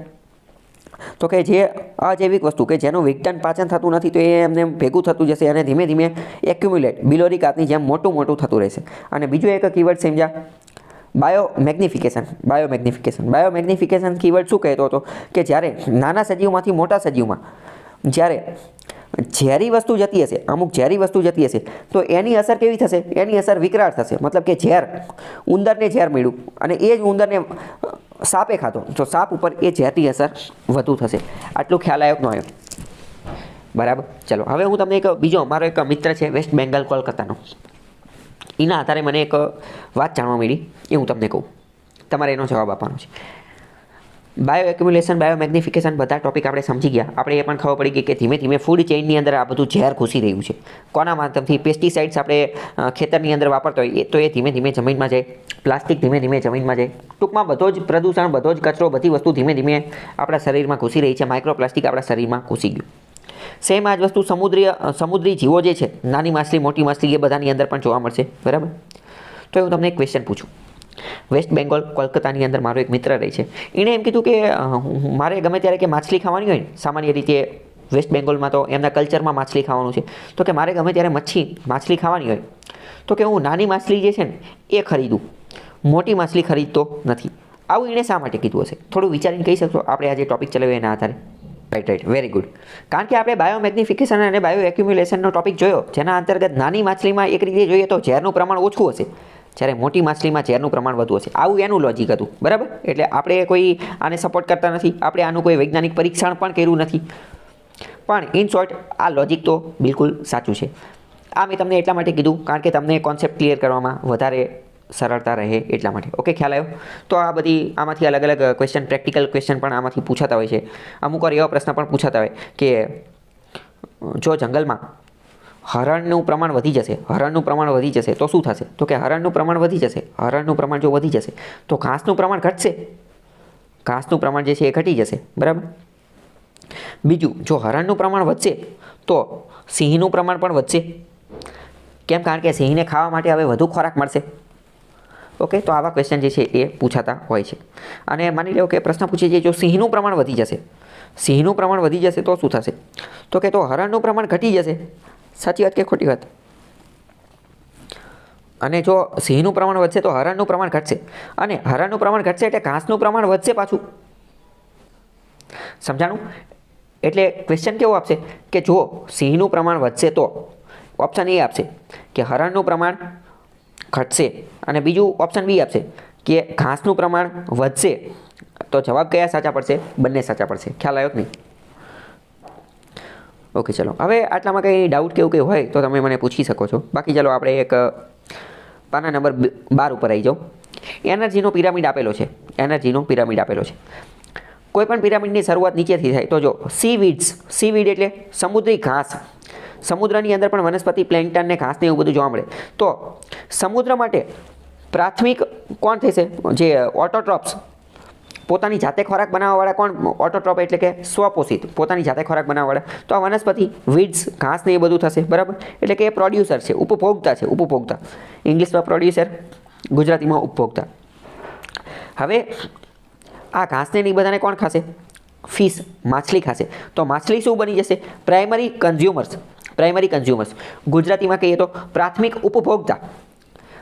તો કે જે અજૈવિક વસ્તુ કે જેનું વિઘટન પાચન થતું નથી, તો એ એમને ભેગું થતું જશે અને ધીમે ધીમે એક્યુમ્યુલેટ, બિલોરી કાતની જેમ મોટું થતું રહેશે. અને બીજું એક કીવર્ડ સમજ્યા, બાયો મેગ્નિફિકેશન કીવર્ડ શું કહેતો હતો? કે જ્યારે નાના સજીવમાંથી મોટા સજીવમાં જ્યારે ઝેરી વસ્તુ જતી હશે, અમુક ઝેરી વસ્તુ જતી હશે, તો એની અસર કેવી થશે? એની અસર વિકરાળ થશે. મતલબ કે ઉંદરને ઝેર મળ્યું અને એ જ ઉંદરને સાપે ખાધો, તો સાપ ઉપર એ ઝેરની અસર વધુ થશે. આટલું ખ્યાલ આવ્યો કે ન આવ્યો? બરાબર. ચલો, હવે હું તમને મારો એક મિત્ર છે વેસ્ટ બેંગાલ, કોલકાતાનો. એના આધારે મને એક વાત જાણવા મળી, એ હું તમને કહું, તમારે એનો જવાબ આપવાનો છે. બાયો એક્યુમ્યુલેશન, બાયો મેગ્નિફિકેશન બધા ટોપિક આપણે સમજી ગયા. આપણે એ પણ ખબર પડી ગઈ કે ધીમે ધીમે ફૂડ ચેઇનની અંદર આ બધું ઝેર ઘૂસી રહ્યું છે. કોના માધ્યમથી? પેસ્ટિસાઇડ્સ આપણે ખેતરની અંદર વાપરતા હોય તો એ ધીમે ધીમે જમીનમાં જાય, પ્લાસ્ટિક ધીમે ધીમે જમીનમાં જાય. ટૂંકમાં બધો જ પ્રદૂષણ, બધો જ કચરો, બધી વસ્તુ ધીમે ધીમે આપણા શરીરમાં ઘૂસી રહી છે. માઇક્રોપ્લાસ્ટિક આપણા શરીરમાં ઘૂસી ગયું. સેમ આ જ વસ્તુ સમુદ્રી જીવો જે છે, નાની માછલી, મોટી માછલી, એ બધાની અંદર પણ જોવા મળશે. બરાબર? તો હું તમને એક ક્વેશ્ચન પૂછું. વેસ્ટ બેંગોલ, કોલકાતાની અંદર મારો એક મિત્ર રહે છે. એણે એમ કીધું કે મારે ગમે ત્યારે કે માછલી ખાવાની હોય ને, સામાન્ય રીતે વેસ્ટ બેંગોલમાં તો એમના કલ્ચરમાં માછલી ખાવાનું છે, તો કે મારે ગમે ત્યારે માછલી ખાવાની હોય તો કે હું નાની માછલી જે છે ને એ ખરીદું, મોટી માછલી ખરીદતો નથી. આવું એણે શા માટે કીધું હશે? થોડું વિચારીને કહી શકશો? આપણે આજે ટોપિક ચલાવ્યો એના આધારે. Right, very good. કારણ કે આપણે બાયો મેગ્નિફિકેશન અને બાયો એક્યુમ્યુલેશનનો ટોપિક જોયો, જેના અંતર્ગત નાની માછલીમાં એક રીતે જોઈએ તો ઝેરનું પ્રમાણ ઓછું હશે, જ્યારે મોટી માછલીમાં ઝેરનું પ્રમાણ વધુ હશે. આવું એનું લોજિક હતું. બરાબર? એટલે આપણે કોઈ આને સપોર્ટ કરતા નથી, આપણે આનું કોઈ વૈજ્ઞાનિક પરીક્ષણ પણ કર્યું નથી, પણ ઇન શોર્ટ આ લોજિક તો બિલકુલ સાચું છે. આ મેં તમને એટલા માટે કીધું કારણ કે તમને કોન્સેપ્ટ ક્લિયર કરવામાં વધારે સરળતા રહે એટલા માટે. ઓકે, ખ્યાલ આવ્યો? તો આ બધી આમાંથી અલગ અલગ ક્વેશ્ચન, પ્રેક્ટિકલ ક્વેશ્ચન પણ આમાંથી પૂછાતા હોય છે. અમુક વાર એવા પ્રશ્ન પણ પૂછાતા હોય કે જો જંગલમાં હરણનું પ્રમાણ વધી જશે તો શું થશે? તો કે હરણનું પ્રમાણ વધી જશે. હરણનું પ્રમાણ જો વધી જશે તો ઘાસનું પ્રમાણ ઘટશે. ઘાસનું પ્રમાણ જે છે એ ઘટી જશે. બરાબર? બીજું, જો હરણનું પ્રમાણ વધશે તો સિંહનું પ્રમાણ પણ વધશે. કેમ? કારણ કે સિંહને ખાવા માટે હવે વધુ ખોરાક મળશે. ઓકે, તો આવા ક્વેશ્ચન જે છે એ પૂછાતા હોય છે. અને માની લો કે પ્રશ્ન પૂછે છે, જો સિંહનું પ્રમાણ વધી જશે તો શું થશે? તો કે તો હરણનું પ્રમાણ ઘટી જશે. સાચી વાત કે ખોટી વાત? અને જો સિંહનું પ્રમાણ વધશે તો હરણનું પ્રમાણ ઘટશે, અને હરણનું પ્રમાણ ઘટશે એટલે ઘાસનું પ્રમાણ વધશે પાછું. સમજાણું? એટલે ક્વેશ્ચન કેવો આપશે કે જો સિંહનું પ્રમાણ વધશે તો ઓપ્શન એ આપશે કે હરણનું પ્રમાણ ઘટશે, અને બીજું ઓપ્શન બી આપશે કે ઘાસનું પ્રમાણ વધશે. તો જવાબ કયા સાચા પડશે? બંને સાચા પડશે. ખ્યાલ આવ્યો કે નહીં? ઓકે, ચલો. હવે આટલામાં કંઈ ડાઉટ કે એવું કંઈ હોય તો તમે મને પૂછી શકો છો. બાકી ચાલો આપણે એક પાના નંબર 12 ઉપર આવી જાઓ. એનર્જીનો પિરામિડ આપેલો છે. કોઈ પણ પિરામિડની શરૂઆત નીચેથી થાય તો જો સીવીડ એટલે સમુદ્રી ઘાસ. સમુદ્રની અંદર પણ વનસ્પતિ, પ્લેન્કટન ને ઘાસને એવું બધું જોવા મળે. તો સમુદ્ર માટે પ્રાથમિક કોણ થશે? જે ઓટોટ્રોપ્સ, પોતાની જાતે ખોરાક બનાવવાવાળા. કોણ ઓટોટ્રોપ? એટલે કે સ્વપોષિત, પોતાની જાતે ખોરાક બનાવવાવાળા. તો આ વનસ્પતિ, વીડ્સ, ઘાસ ને એ બધું થશે. બરાબર? એટલે કે એ પ્રોડ્યુસર છે, ઉપભોક્તા છે. ઉપભોક્તા, ઇંગ્લિશમાં પ્રોડ્યુસર, ગુજરાતીમાં ઉપભોક્તા. હવે આ ઘાસને એ બધાને કોણ ખાશે? ફિશ, માછલી ખાશે. તો માછલી શું બની જશે? Primary consumers. ગુજરાતીમાં કહીએ તો પ્રાથમિક ઉપભોક્તા.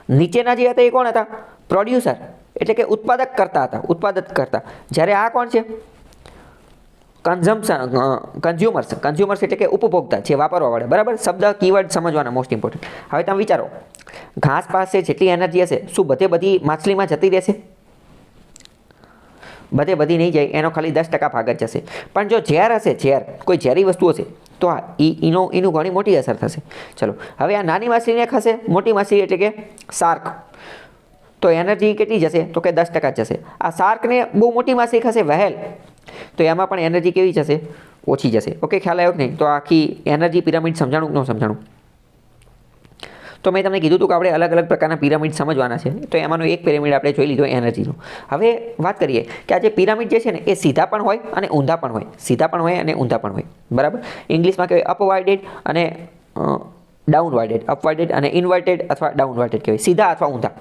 નીચેના જે હતા એ કોણ હતા? પ્રોડ્યુસર, એટલે કે ઉત્પાદક કરતા. જ્યારે આ કોણ છે? કન્ઝ્યુમર્સ એટલે કે ઉપભોક્તા, જે વાપરવાવાળા. બરાબર? શબ્દ, કીવર્ડ સમજવાના મોસ્ટ ઇમ્પોર્ટન્ટ. હવે તમે વિચારો, ઘાસ પાસે જેટલી એનર્જી હશે, શું બધી માછલીમાં જતી રહેશે? બધી નહીં જાય, એનો ખાલી 10% ભાગ જ જશે. પણ જો ઝેર હશે, કોઈ ઝેરી વસ્તુ હશે, તો એનું ઘણી મોટી અસર થશે. ચલો, હવે આ નાની માછલીને ખાશે મોટી માછલી, એટલે કે શાર્ક. તો એનર્જી કેટલી જશે? તો કે 10% જશે. આ શાર્કને બહુ મોટી માછલી ખાશે, વહેલ, તો એમાં પણ એનર્જી કેવી જશે? ઓછી જશે. ઓકે, ખ્યાલ આવ્યો કે નહીં? તો આખી એનર્જી પિરામિડ સમજાણું કે ન સમજાણું? તો મેં તમને કીધું હતું કે આપણે અલગ અલગ પ્રકારના પિરામિડ સમજવાના છે. તો એમાંનો એક પિરામિડ આપણે જોઈ લીધો એનર્જીનો. હવે વાત કરીએ કે આ જે પિરામિડ જે છે ને એ સીધા પણ હોય અને ઊંધા પણ હોય. બરાબર? ઇંગ્લિશમાં કહેવાય અપવાર્ડેડ અને ડાઉનવાર્ડેડ. અપવાર્ડેડ અને ઇન્વર્ટેડ અથવા ડાઉનવાર્ડેડ કહેવાય, સીધા અથવા ઊંધા.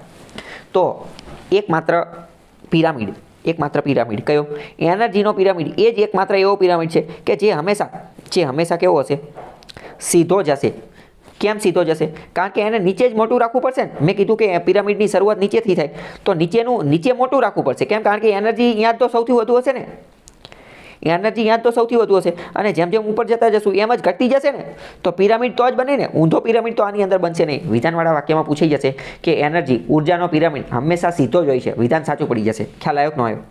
તો એકમાત્ર પિરામિડ કયો? એનર્જીનો પિરામિડ. એ જ એકમાત્ર એવો પિરામિડ છે કે જે હંમેશા કેવો હશે? સીધો જ હશે. કેમ સીધો જશે? કારણ કે એને નીચે જ મોટું રાખવું પડશે ને. મેં કીધું કે પિરામિડની શરૂઆત નીચેથી થાય, તો નીચે મોટું રાખવું પડશે. કેમ? કારણ કે એનર્જી અહીંયા તો સૌથી વધુ હશે ને. અને જેમ જેમ ઉપર જતા જશું એમ જ ઘટતી જશે ને. તો પિરામિડ તો જ બને ને. ઊંધો પિરામિડ તો આની અંદર બનશે નહીં. વિધાનવાળા વાક્યમાં પૂછાઈ જશે કે એનર્જી, ઉર્જાનો પિરામિડ હંમેશા સીધો જ હોય છે. વિધાન સાચું પડી જશે. ખ્યાલ આવ્યો કે ન આવ્યો?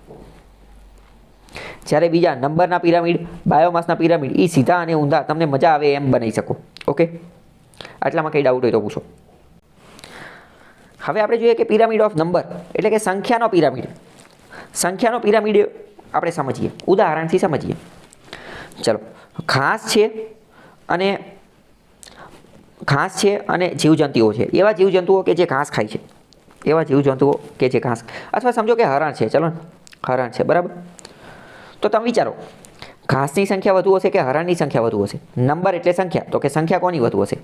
જ્યારે બીજા નંબરના પિરામિડ, બાયોમાસના પિરામિડ, એ સીધા અને ઊંધા તમને મજા આવે એમ બનાવી શકો. ઓકે, આટલામાં કંઈ ડાઉટ હોય તો પૂછો. હવે આપણે જોઈએ કે પિરામિડ ઓફ નંબર એટલે કે સંખ્યાનો પિરામિડ. સંખ્યાનો પિરામિડ આપણે સમજીએ, ઉદાહરણથી સમજીએ. ચલો, ઘાસ છે અને જીવજંતુઓ છે. એવા જીવજંતુઓ કે જે ઘાસ ખાય છે, એવા જીવજંતુઓ કે જે ઘાસ, અથવા સમજો કે હરણ છે, ચલો હરણ છે, બરાબર. તો તમે વિચારો, ઘાસની સંખ્યા વધુ હશે કે હરણની સંખ્યા વધુ હશે? નંબર એટલે સંખ્યા, તો કે સંખ્યા કોની વધુ હશે?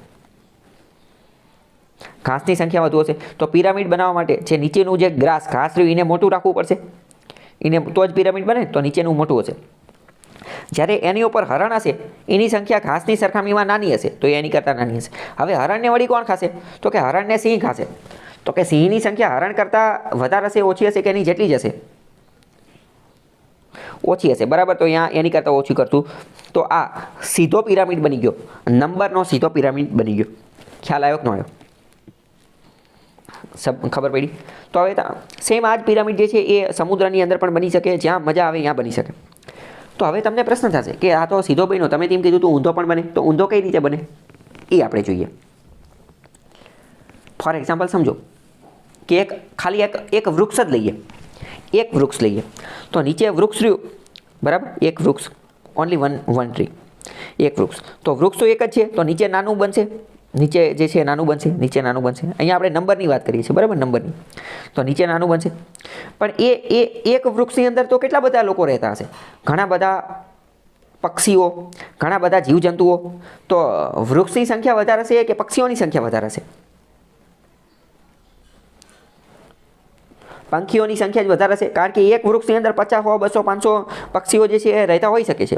ઘાસની સંખ્યા વધુ હશે. તો પિરામિડ બનાવવા માટે જે નીચેનું જે ઘાસ રહ્યું એને મોટું રાખવું પડશે, એને તો જ પિરામિડ બને, તો નીચેનું મોટું હશે. જ્યારે એની ઉપર હરણ હશે, એની સંખ્યા ઘાસની સરખામણીમાં નાની હશે, તો એની કરતાં નાની હશે. હવે હરણને વળી કોણ ખાશે? તો કે હરણને સિંહ ખાશે. તો કે સિંહની સંખ્યા હરણ કરતાં વધારે હશે, ઓછી હશે કે એની જેટલી જ હશે? ઓછી હશે, બરાબર. તો અહીંયા એની કરતાં ઓછું કરતું, તો આ સીધો પિરામિડ બની ગયો, નંબરનો સીધો પિરામિડ બની ગયો. ખ્યાલ આવ્યો કે ન આવ્યો? ખબર પડી? તો હવે સેમ આ જ પિરામિડ જે છે એ સમુદ્રની અંદર પણ બની શકે, જ્યાં મજા આવે ત્યાં બની શકે. તો હવે તમને પ્રશ્ન થશે કે આ તો સીધો બન્યો, તમે તેમ કીધું તો ઊંધો પણ બને, તો ઊંધો કઈ રીતે બને એ આપણે જોઈએ. ફોર એક્ઝામ્પલ સમજો કે ખાલી એક વૃક્ષ જ લઈએ, એક વૃક્ષ લઈએ. તો નીચે વૃક્ષ રહ્યું, બરાબર, એક વૃક્ષ, ઓનલી વન ટ્રી, એક વૃક્ષ. તો વૃક્ષ તો એક જ છે, તો નીચે નાનું બનશે, નીચે જે છે નાનું બનશે, નીચે નાનું બનશે. અહીંયા આપણે નંબરની વાત કરીએ છીએ, બરાબર, નંબરની. તો નીચે નાનું બનશે. પણ એ એક વૃક્ષની અંદર તો કેટલા બધા લોકો રહેતા હશે? ઘણા બધા પક્ષીઓ, ઘણા બધા જીવજંતુઓ. તો વૃક્ષની સંખ્યા વધારે હશે કે પક્ષીઓની સંખ્યા વધારે હશે? પંખીઓની સંખ્યા જ વધારે છે, કારણ કે એક વૃક્ષની અંદર 50, 100, 200, 500 પક્ષીઓ જે છે એ રહેતા હોઈ શકે છે.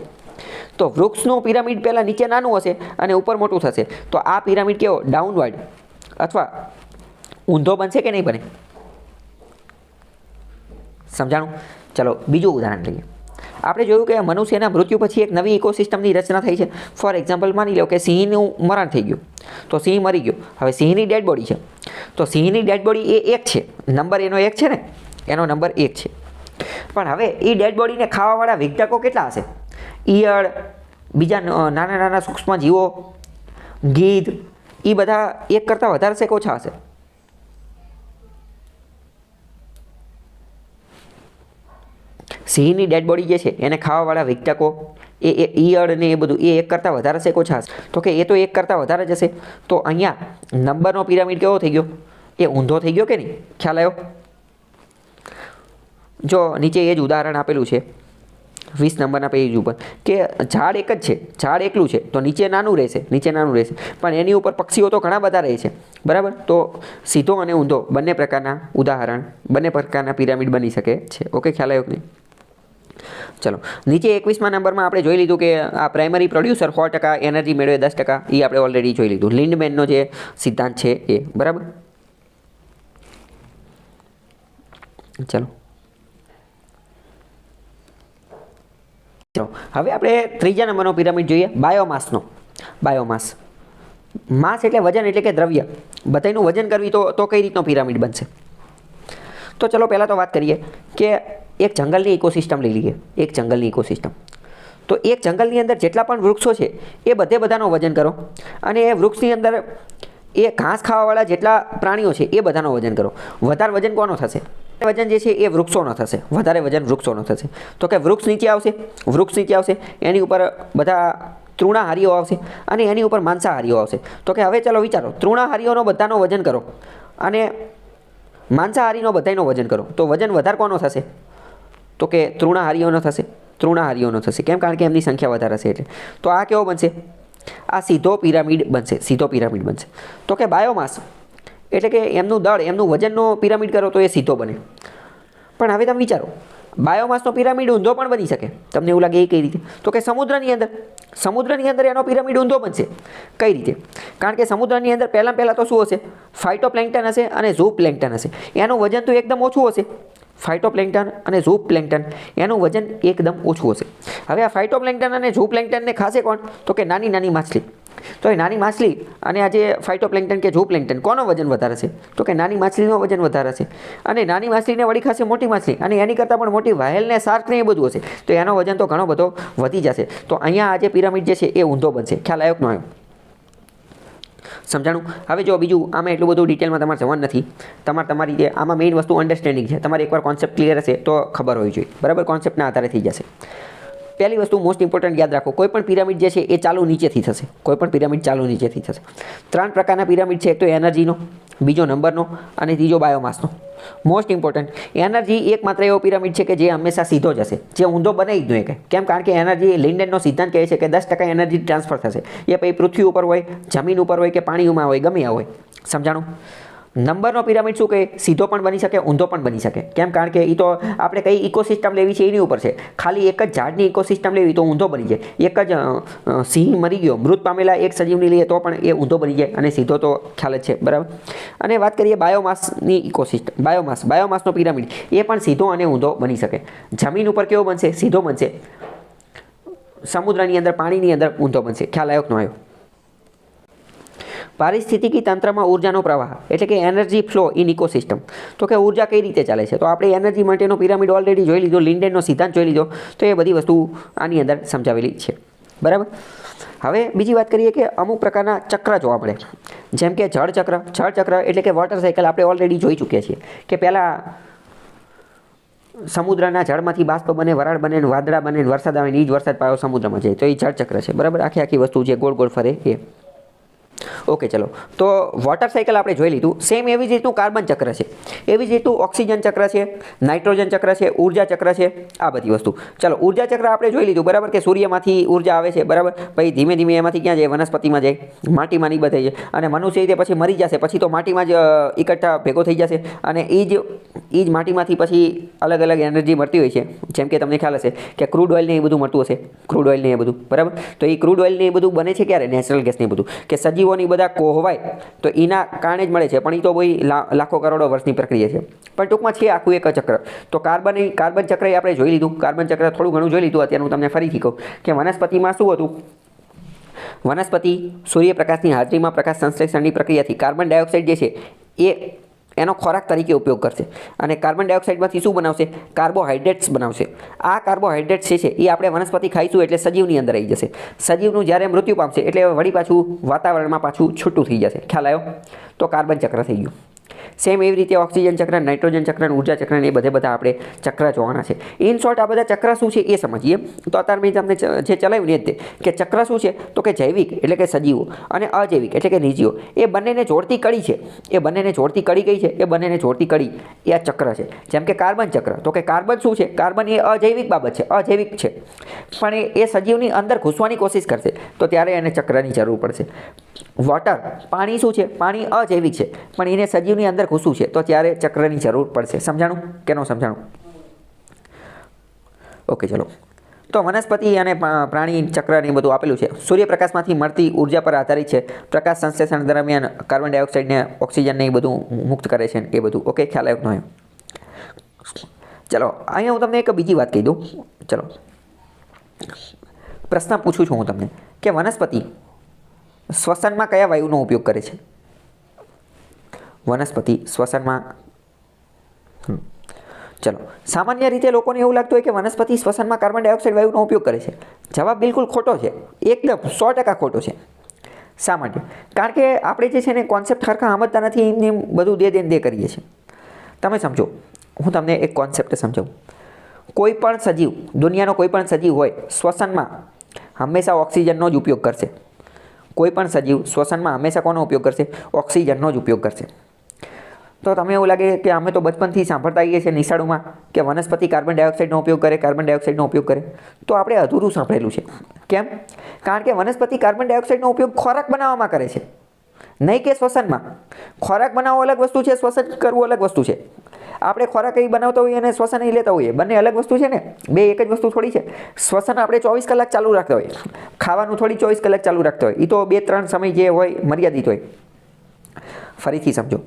તો વૃક્ષનું પિરામિડ પહેલાં નીચે નાનું હશે અને ઉપર મોટું થશે. તો આ પિરામિડ કેવો? ડાઉનવર્ડ અથવા ઊંધો બનશે કે નહીં બને? સમજાણું? ચલો બીજું ઉદાહરણ લઈએ. આપણે જોયું કે મનુષ્યના મૃત્યુ પછી એક નવી ઇકોસિસ્ટમની રચના થઈ છે. ફોર એક્ઝામ્પલ માની લો કે સિંહનું મરણ થઈ ગયું, તો સિંહ મરી ગયો. હવે સિંહની ડેડ બોડી છે, તો સિંહની ડેડ બોડી એ એક છે, નંબર એનો એક છે ને, એનો નંબર એક છે. પણ હવે એ ડેડ બોડીને ખાવાવાળા વિઘટકો કેટલા હશે? ઈયળ, બીજા નાના નાના સૂક્ષ્મ જીવો, ગીધ, એ બધા એક કરતાં વધારે છે કે ઓછા હશે? સિંહની ડેડ બોડી જે છે એને ખાવાવાળા વિઘટકો, એ ઈયળ ને એ બધું, એ એક કરતાં વધારે છે કે ઓછા હશે? તો કે એ તો એક કરતાં વધારે જ હશે. તો અહીંયા નંબરનો પિરામિડ કેવો થઈ ગયો? એ ઊંધો થઈ ગયો કે નહીં? ખ્યાલ આવ્યો? જો નીચે એ જ ઉદાહરણ આપેલું છે 20 નંબરના પેજ ઉપર, કે ઝાડ એક જ છે, ઝાડ એકલું છે, તો નીચે નાનું રહેશે, નીચે નાનું રહેશે. પણ એની ઉપર પક્ષીઓ તો ઘણા બધા રહે છે, બરાબર. તો સીધો અને ઊંધો બંને પ્રકારના ઉદાહરણ, બંને પ્રકારના પિરામિડ બની શકે છે. ઓકે, ખ્યાલ આવ્યો કે નહીં? ચલો, નીચે 21મા નંબરમાં આપણે જોઈ લીધું કે આ પ્રાઇમરી પ્રોડ્યુસર 100% એનર્જી મેળવે 10%, એ આપણે ઓલરેડી જોઈ લીધું. લિન્ડમેનનો જે સિદ્ધાંત છે એ, બરાબર. ચલો હવે આપણે ત્રીજા નંબરનો પિરામિડ જોઈએ, બાયોમાસનો. બાયોમાસ, માસ એટલે વજન, એટલે કે દ્રવ્ય. બધાનું વજન કરવી તો કઈ રીતનો પિરામિડ બનશે? તો ચલો પહેલાં તો વાત કરીએ કે એક જંગલની ઇકોસિસ્ટમ લઈ લઈએ. એક જંગલની ઇકોસિસ્ટમ, તો એક જંગલની અંદર જેટલા પણ વૃક્ષો છે એ બધાનું વજન કરો, અને એ વૃક્ષની અંદર એ ઘાસ ખાવાવાળા જેટલા પ્રાણીઓ છે એ બધાનું વજન કરો. વધારે વજન કોનો થશે? વજન જે છે એ વૃક્ષોનો થશે, વધારે વજન વૃક્ષોનો થશે. તો કે વૃક્ષ નીચે આવશે, વૃક્ષ નીચે આવશે, એની ઉપર બધા તૃણાહારીઓ આવશે અને એની ઉપર માંસાહારીઓ આવશે. તો કે હવે ચાલો વિચારો, તૃણાહારીઓનો બધાનો વજન કરો અને માંસાહારીનો બધાનો વજન કરો, તો વજન વધારે કોનો થશે? તો કે તૃણાહારીઓનો થશે, તૃણાહારીઓનો થશે. કેમ? કારણ કે એમની સંખ્યા વધારે હશે એટલે. તો આ કેવો બનશે? આ સીધો પિરામિડ બનશે, સીધો પિરામિડ બનશે. તો કે બાયોમાસ એટલે કે એમનું દળ, એમનું વજનનો પિરામિડ કરો તો એ સીધો બને. પણ હવે તમે વિચારો, બાયોમાસનો પિરામિડ ઊંધો પણ બની શકે. તમને એવું લાગે એ કઈ રીતે? તો કે સમુદ્રની અંદર એનો પિરામિડ ઊંધો બનશે. કઈ રીતે? કારણ કે સમુદ્રની અંદર પહેલાં તો શું હશે? ફાઇટોપ્લેન્કટન હશે અને ઝૂપ્લેન્કટન હશે. એનું વજન તો એકદમ ઓછું હશે. ફાઇટોપ્લેન્કટન અને ઝૂપ્લેન્કટન, એનું વજન એકદમ ઓછું હશે. હવે આ ફાઇટોપ્લેન્કટન અને ઝૂપ્લેન્કટનને ખાશે કોણ? તો કે નાની નાની માછલી. તો એ નાની માછલી અને આ જે ફાઇટોપ્લેન્કટન કે ઝૂપ્લેન્કટન, કોનો વજન વધારે છે? તો કે નાની માછલીનો વજન વધારે છે. અને નાની માછલીને વળી ખાશે મોટી માછલી, અને એની કરતાં પણ મોટી વ્હેલ ને શાર્ક ને એ બધું હશે. તો એનો વજન તો ઘણો બધો વધી જશે. તો અહીંયા આ જે પિરામિડ જે છે એ ઊંધો બનશે. ખ્યાલ આવ્યો કે ન આવ્યો? સમજાણું? હવે જો બીજું આમાં એટલું બધું ડિટેલમાં તમારે જવાનું નથી. તમારી જે આમાં મેઇન વસ્તુ અન્ડરસ્ટેન્ડિંગ છે. તમારે એકવાર કોન્સેપ્ટ ક્લિયર હશે તો ખબર હોવી જોઈએ, બરાબર? કોન્સેપ્ટના આધારે થઈ જશે. પહેલી વસ્તુ મોસ્ટ ઇમ્પોર્ટન્ટ યાદ રાખો, કોઈ પણ પિરામિડ જે છે એ ચાલુ નીચેથી થશે. કોઈ પણ પિરામિડ ચાલુ નીચેથી થશે. 3 પ્રકારના પિરામિડ છે, એક તો એનર્જીનો, બીજો નંબરનો અને ત્રીજો બાયોમાસનો. મોસ્ટ ઇમ્પોર્ટન્ટ એનર્જી એકમાત્ર એવો પિરામિડ છે કે જે હંમેશા સીધો જ હશે, જે ઊંધો બનાવી જ નહીં. કેમ? કારણ કે એનર્જી લિન્ડેનનો સિદ્ધાંત કહે છે કે 10% એનર્જી ટ્રાન્સફર થશે. એ પછી પૃથ્વી ઉપર હોય, જમીન ઉપર હોય કે પાણીમાં હોય, ગમે હોય. સમજાણું? નંબરનો પિરામિડ શું કહે? સીધો પણ બની શકે, ઊંધો પણ બની શકે. કેમ? કારણ કે એ તો આપણે કઈ ઇકોસિસ્ટમ લેવી છે એની ઉપર છે. ખાલી એક જ ઝાડની ઇકોસિસ્ટમ લેવી તો ઊંધો બની જાય. એક જ સિંહ મરી ગયો, મૃત પામેલા એક સજીવની લઈએ તો પણ એ ઊંધો બની જાય, અને સીધો તો ખ્યાલ જ છે, બરાબર? અને વાત કરીએ બાયોમાસની ઇકોસિસ્ટમ, બાયોમાસનો પિરામિડ, એ પણ સીધો અને ઊંધો બની શકે. જમીન ઉપર કેવો બનશે? સીધો બનશે. સમુદ્રની અંદર, પાણીની અંદર ઊંધો બનશે. ખ્યાલ આવ્યો કે ન આવ્યો? પારિસ્થિતિકી તંત્રમાં ઉર્જાનો પ્રવાહ એટલે કે એનર્જી ફ્લો ઇન ઇકોસિસ્ટમ. તો કે ઉર્જા કઈ રીતે ચાલે છે? તો આપણે એનર્જી માટેનો પિરામિડ ઓલરેડી જોઈ લીધો, લિન્ડેનનો સિદ્ધાંત જોઈ લીધો. તો એ બધી વસ્તુ આની અંદર સમજાવેલી છે, બરાબર? હવે બીજી વાત કરીએ કે અમુક પ્રકારના ચક્ર જોવા મળે, જેમ કે જળચક્ર. જળચક્ર એટલે કે વોટર સાયકલ આપણે ઓલરેડી જોઈ ચૂક્યા છીએ કે પહેલાં સમુદ્રના જળમાંથી બાષ્પ બને, વરાળ બને, વાદળા બને, વરસાદ આવે, એ જ વરસાદ પાયો સમુદ્રમાં જાય. તો એ જળચક્ર છે, બરાબર? આખી વસ્તુ જે ગોળ ગોળ ફરે એ. ઓકે, ચલો. તો વોટર સાયકલ આપણે જોઈ લીધું. સેમ એવી જ રીતનું કાર્બન ચક્ર છે, એવી જ રીતનું ઓક્સિજન ચક્ર છે, નાઇટ્રોજન ચક્ર છે, ઉર્જા ચક્ર છે, આ બધી વસ્તુ. ચલો, ઉર્જા ચક્ર આપણે જોઈ લીધું, બરાબર? કે સૂર્યમાંથી ઉર્જા આવે છે, બરાબર? પછી ધીમે ધીમે એમાંથી ક્યાં જાય? વનસ્પતિમાં જાય, માટીમાં નહીં બધે જાય. અને મનુષ્ય રીતે પછી મરી જશે, પછી તો માટીમાં જ એકઠા ભેગો થઈ જશે. અને એ જ માટીમાંથી પછી અલગ અલગ એનર્જી મળતી હોય છે. જેમ કે તમને ખ્યાલ હશે કે ક્રૂડ ઓઇલ ને એ બધું મળતું હશે, ક્રૂડ ઓઇલ ને એ બધું, બરાબર? તો એ ક્રૂડ ઓઇલ ને એ બધું બને છે ક્યારે? નેચરલ ગેસ ને એ બધું, કે સજીવોની બધા કોહવાય તો એના કારણે જ મળે છે. પણ એ તો ભાઈ લાખો કરોડો વર્ષની પ્રક્રિયા છે. પણ ટૂંકમાં છે આખું એક ચક્ર. તો કાર્બન ચક્ર આપણે જોઈ લીધું. કાર્બન ચક્ર થોડું ઘણું જોઈ લીધું. અત્યારે હું તમને ફરીથી કહું કે વનસ્પતિમાં શું હતું? વનસ્પતિ સૂર્યપ્રકાશની હાજરીમાં પ્રકાશ સંશ્લેષણની પ્રક્રિયાથી કાર્બન ડાયોક્સાઇડ જે છે એ એનો ખોરાક તરીકે ઉપયોગ કરશે. અને કાર્બન ડાયોક્સાઇડમાંથી શું બનાવશે? કાર્બોહાઈડ્રેટ્સ બનાવશે. આ કાર્બોહાઈડ્રેટ્સ જે છે એ આપણે વનસ્પતિ ખાઈશું એટલે સજીવની અંદર આવી જશે. સજીવનું જ્યારે મૃત્યુ પામશે એટલે વળી પાછું વાતાવરણમાં પાછું છૂટું થઈ જશે. ખ્યાલ આવ્યો? તો કાર્બન ચક્ર થઈ ગયું. સેમ એવી રીતે ઓક્સિજન ચક્ર, નાઇટ્રોજન ચક્ર, ઉર્જા ચક્ર ને એ બધા આપણે ચક્ર જોવાના છે. ઇન શોર્ટ આ બધા ચક્ર શું છે એ સમજીએ. તો અત્યારે મેં તમને જે ચલાવ્યું ને તે કે ચક્ર શું છે? તો કે જૈવિક એટલે કે સજીવો અને અજૈવિક એટલે કે નિર્જીવો, એ બંનેને જોડતી કડી છે. એ બંનેને જોડતી કડી કઈ છે? એ બંનેને જોડતી કડી એ આ ચક્ર છે. જેમ કે કાર્બન ચક્ર, તો કે કાર્બન શું છે? કાર્બન એ અજૈવિક બાબત છે, અજૈવિક છે. પણ એ સજીવની અંદર ઘૂસવાની કોશિશ કરશે તો ત્યારે એને ચક્રની જરૂર પડશે. વોટર, પાણી શું છે? પાણી અજૈવિક છે, પણ એને સજીવની અંદર ઘૂસવું છે તો ત્યારે ચક્રની જરૂર પડશે. સમજાણું કે ન સમજાણું? ઓકે, ચલો. તો વનસ્પતિ અને પ્રાણી ચક્ર એ બધું આપેલું છે. સૂર્યપ્રકાશમાંથી મળતી ઉર્જા પર આધારિત છે. પ્રકાશ સંશ્લેષણ દરમિયાન કાર્બન ડાયોક્સાઇડને, ઓક્સિજનને એ બધું મુક્ત કરે છે એ બધું. ઓકે, ખ્યાલ આવ્યો ન? ચલો, અહીંયા હું તમને એક બીજી વાત કહી દઉં. ચલો, પ્રશ્ન પૂછું છું હું તમને કે વનસ્પતિ શ્વસનમાં કયા વાયુનો ઉપયોગ કરે છે? વનસ્પતિ શ્વસનમાં, ચલો, સામાન્ય રીતે લોકોને એવું લાગતું હોય કે વનસ્પતિ શ્વસનમાં કાર્બન ડાયોક્સાઇડ વાયુનો ઉપયોગ કરે છે. જવાબ બિલકુલ ખોટો છે, એકદમ 100% ખોટો છે. શા માટે? કારણ કે આપણે જે છે ને કોન્સેપ્ટ સરખા સમજતા નથી, એમને બધું દે કરીએ છીએ. તમે સમજો, હું તમને એક કોન્સેપ્ટ સમજાવું. કોઈ પણ સજીવ, દુનિયાનો કોઈ પણ સજીવ હોય, શ્વસનમાં હંમેશા ઓક્સિજનનો જ ઉપયોગ કરશે. કોઈ પણ સજીવ શ્વસનમાં હંમેશા કોનો ઉપયોગ કરશે? ઓક્સિજનનો જ ઉપયોગ કરશે. તો તમે એવું લાગે કે અમે તો બચપનથી સાંભળતા આવીએ છીએ નિશાળોમાં કે વનસ્પતિ કાર્બન ડાયોક્સાઇડનો ઉપયોગ કરે, કાર્બન ડાયોક્સાઇડનો ઉપયોગ કરે. તો આપણે અધૂરું સાંભળેલું છે. કેમ? કારણ કે વનસ્પતિ કાર્બન ડાયોક્સાઇડનો ઉપયોગ ખોરાક બનાવવામાં કરે છે, નહીં કે શ્વસનમાં. ખોરાક બનાવવો અલગ વસ્તુ છે, શ્વસન કરવું અલગ વસ્તુ છે. આપણે ખોરાક એ બનાવતા હોઈએ અને શ્વસન એ લેતા હોઈએ, બંને અલગ વસ્તુ છે ને. બે એક જ વસ્તુ થોડી છે. શ્વસન આપણે 24 કલાક ચાલુ રાખતા હોઈએ, ખાવાનું થોડી 24 કલાક ચાલુ રાખતા હોય. એ તો 2-3 સમય જે હોય મર્યાદિત હોય. ફરીથી સમજો,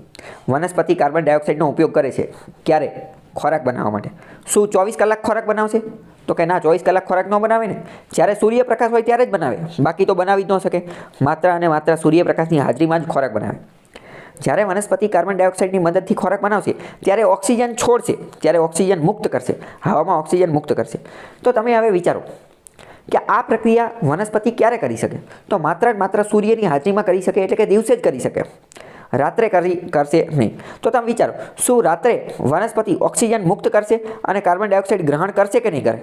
વનસ્પતિ કાર્બન ડાયોક્સાઇડનો ઉપયોગ કરે છે ક્યારે? ખોરાક બનાવવા માટે. શું 24 કલાક ખોરાક બનાવશે? તો કે ના, 24 કલાક ખોરાક ન બનાવે ને. જ્યારે સૂર્યપ્રકાશ હોય ત્યારે જ બનાવે, બાકી તો બનાવી જ ન શકે. માત્ર અને માત્ર સૂર્યપ્રકાશની હાજરીમાં જ ખોરાક બનાવે. જ્યારે વનસ્પતિ કાર્બન ડાયોક્સાઇડની મદદથી ખોરાક બનાવશે ત્યારે ઓક્સિજન છોડશે, ત્યારે ઓક્સિજન મુક્ત કરશે, હવામાં ઓક્સિજન મુક્ત કરશે. તો તમે હવે વિચારો કે આ પ્રક્રિયા વનસ્પતિ ક્યારે કરી શકે? તો માત્ર ને માત્ર સૂર્યની હાજરીમાં કરી શકે, એટલે કે દિવસે જ કરી શકે, રાત્રે કરશે નહીં. તો તમે વિચારો, શું રાત્રે વનસ્પતિ ઓક્સિજન મુક્ત કરશે અને કાર્બન ડાયોક્સાઇડ ગ્રહણ કરશે કે નહીં કરે?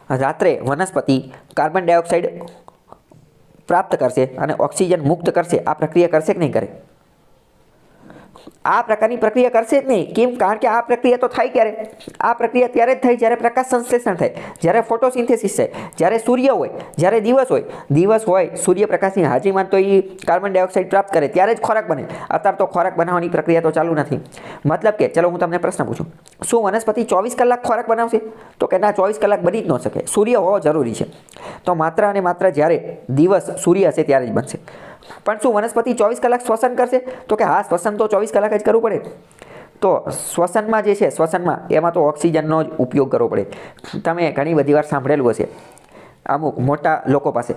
રાત્રે વનસ્પતિ કાર્બન ડાયોક્સાઇડ પ્રાપ્ત કરશે અને ઓક્સિજન મુક્ત કરશે. આ પ્રક્રિયા કરશે કે નહીં કરે? આ પ્રકારની પ્રક્રિયા કરશે જ નહીં. કેમ? કારણ કે આ પ્રક્રિયા તો થાય ક્યારે? આ પ્રક્રિયા ત્યારે જ થાય જ્યારે પ્રકાશ સંશ્લેષણ થાય, જ્યારે ફોટોસિન્થેસિસ થાય, જ્યારે સૂર્ય હોય, જ્યારે દિવસ હોય સૂર્યપ્રકાશની હાજરીમાં તો એ કાર્બન ડાયોક્સાઇડ પ્રાપ્ત કરે, ત્યારે જ ખોરાક બને. અત્યારે તો ખોરાક બનાવવાની પ્રક્રિયા તો ચાલુ નથી. મતલબ કે ચલો હું તમને પ્રશ્ન પૂછું, શું વનસ્પતિ 24 કલાક ખોરાક બનાવશે? તો કે ના, 24 કલાક બની જ ન શકે. સૂર્ય હોવો જરૂરી છે. તો માત્ર અને માત્ર જ્યારે દિવસ સૂર્ય હશે ત્યારે જ બનશે. પણ શું વનસ્પતિ 24 કલાક શ્વસન કરશે? તો કે હા, શ્વસન તો 24 કલાક જ કરવું પડે. તો શ્વસનમાં જે છે, શ્વસનમાં એમાં તો ઓક્સિજનનો જ ઉપયોગ કરવો પડે. તમે ઘણી બધી વાર સાંભળેલું હશે અમુક મોટા લોકો પાસે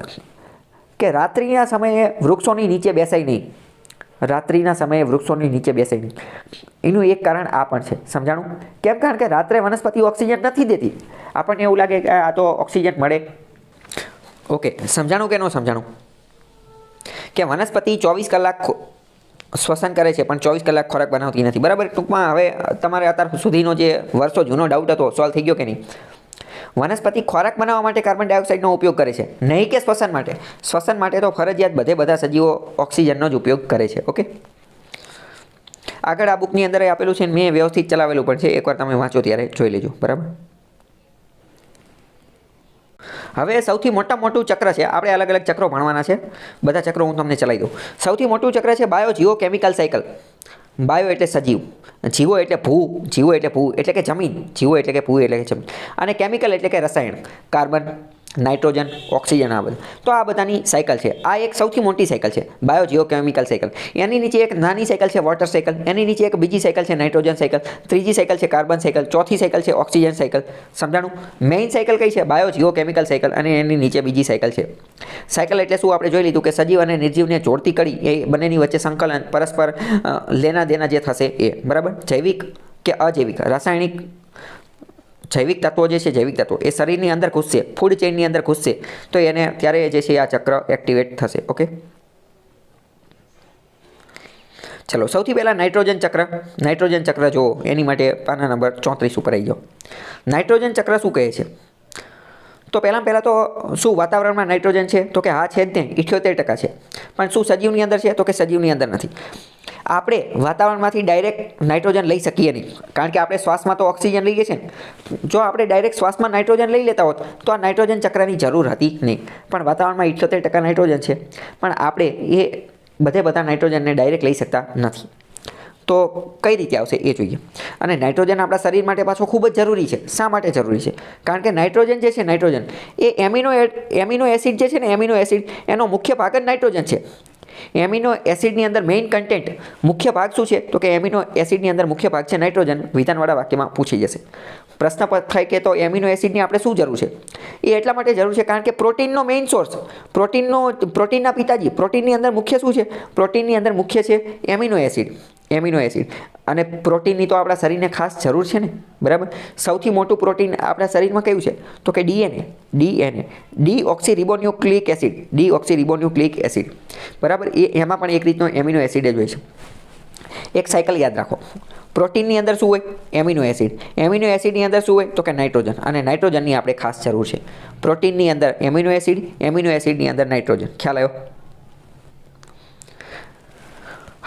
કે રાત્રિના સમયે વૃક્ષોની નીચે બેસાય નહીં. રાત્રિના સમયે વૃક્ષોની નીચે બેસાય નહીં. એનું એક કારણ આ પણ છે. સમજાણું? કેમ? કારણ કે રાત્રે વનસ્પતિ ઓક્સિજન નથી દેતી. આપણને એવું લાગે કે આ તો ઓક્સિજન મળે. ઓકે, સમજાણું કે ન સમજાણું? કે વનસ્પતિ 24 કલાક શ્વસન કરે છે પણ 24 કલાક ખોરાક બનાવતી નથી. બરાબર? ટૂંકમાં હવે તમારે અત્યાર સુધીનો જે વર્ષો જૂનો ડાઉટ હતો સોલ્વ થઈ ગયો કે નહીં? વનસ્પતિ ખોરાક બનાવવા માટે કાર્બન ડાયોક્સાઇડનો ઉપયોગ કરે છે, નહીં કે શ્વસન માટે. શ્વસન માટે તો ફરજિયાત બધા સજીવો ઓક્સિજનનો જ ઉપયોગ કરે છે. ઓકે, આગળ આ બુકની અંદર આપેલું છે, મેં વ્યવસ્થિત ચલાવેલું પણ છે. એકવાર તમે વાંચો ત્યારે જોઈ લેજો. બરાબર? હવે સૌથી મોટું ચક્ર છે. આપણે અલગ અલગ ચક્રો ભણવાના છે. બધા ચક્રો હું તમને ચલાવી દઉં. સૌથી મોટું ચક્ર છે bio Jio chemical cycle. Bio એટલે સજીવ, જીવો એટલે ભૂ, એટલે કે જમીન, જીવો એટલે કે ભૂ એટલે કે જમીન, અને કેમિકલ એટલે કે રસાયણ, કાર્બન, નાઇટ્રોજન, ઓક્સિજન, આ બધા. તો આ બધાની સાયકલ છે. આ એક સૌથી મોટી સાયકલ છે, બાયો જીઓ કેમિકલ સાયકલ. એની નીચે એક નાની સાયકલ છે વોટર સાયકલ. એની નીચે એક બીજી સાયકલ છે નાઇટ્રોજન સાયકલ. ત્રીજી સાયકલ છે કાર્બન સાયકલ. ચોથી સાયકલ છે ઓક્સિજન સાયકલ. સમજાણું? મેઇન સાયકલ કઈ છે? Bio Jio chemical cycle. અને એની નીચે બીજી સાયકલ છે. સાયકલ એટલે શું? આપણે જોઈ લીધું કે સજીવ અને નિર્જીવને જોડતી કડી, એ બંનેની વચ્ચે સંકલન, પરસ્પર લેના દેના જે થશે એ. બરાબર? જૈવિક કે અજૈવિક, રાસાયણિક, જૈવિક તત્વો જે છે, જૈવિક તત્વો એ શરીરની અંદર ઘૂસશે, ફૂડ ચેઇનની અંદર ઘૂસશે, તો એને ત્યારે જે છે આ ચક્ર એક્ટિવેટ થશે. ઓકે, ચલો સૌથી પહેલાં નાઇટ્રોજન ચક્ર. નાઇટ્રોજન ચક્ર જુઓ, એની માટે પાના નંબર 34 ઉપર આવી જાઓ. નાઇટ્રોજન ચક્ર શું કહે છે? તો પહેલાં તો શું વાતાવરણમાં નાઇટ્રોજન છે? તો કે હા છે જ ને, 78% છે. પણ શું સજીવની અંદર છે? તો કે સજીવની અંદર નથી. આપણે વાતાવરણમાંથી ડાયરેક્ટ નાઇટ્રોજન લઈ શકીએ નહીં, કારણ કે આપણે શ્વાસમાં તો ઓક્સિજન લઈએ છીએ ને. જો આપણે ડાયરેક્ટ શ્વાસમાં નાઇટ્રોજન લઈ લેતા હોત તો આ નાઇટ્રોજન ચક્રની જરૂર હતી નહીં. પણ વાતાવરણમાં 78% નાઇટ્રોજન છે, પણ આપણે એ બધા નાઇટ્રોજનને ડાયરેક્ટ લઈ શકતા નથી. તો કઈ રીતે આવશે એ જોઈએ. અને નાઇટ્રોજન આપણા શરીર માટે પાછો ખૂબ જ જરૂરી છે. શા માટે જરૂરી છે? કારણ કે નાઇટ્રોજન જે છે, નાઇટ્રોજન એ એમિનો એસિડ જે છે ને, એમિનો એસિડ એનો મુખ્ય ભાગ જ નાઇટ્રોજન છે. એમિનો એસિડની અંદર મેઇન કન્ટેન્ટ, મુખ્ય ભાગ શું છે? તો કે એમિનો એસિડની અંદર મુખ્ય ભાગ છે નાઇટ્રોજન. વિધાનવાળા વાક્યમાં પૂછી જશે પ્રશ્ન. થાય કે તો એમિનો એસિડની આપણે શું જરૂર છે? એ એટલા માટે જરૂર છે કારણ કે પ્રોટીનનો મેઇન સોર્સ, પ્રોટીનના પિતાજી, પ્રોટીનની અંદર મુખ્ય શું છે? પ્રોટીનની અંદર મુખ્ય છે એમિનો એસિડ. અને પ્રોટીનની તો આપણા શરીરને ખાસ જરૂર છે ને. બરાબર? સૌથી મોટું પ્રોટીન આપણા શરીરમાં કયું છે? તો કે ડીએનએ. ડીઓક્સીરિબોન્યુક્લિક એસિડ. બરાબર? એમાં પણ એક રીતનો એમિનો એસિડ જ હોય છે. એક સાયકલ યાદ રાખો. પ્રોટીનની અંદર શું હોય? Amino acid. એમિનો એસિડની અંદર શું હોય? તો કે નાઇટ્રોજન. અને નાઇટ્રોજનની આપણે ખાસ જરૂર છે. પ્રોટીનની અંદર એમિનો એસિડ, એમિનો એસિડની અંદર નાઇટ્રોજન. ખ્યાલ આવ્યો?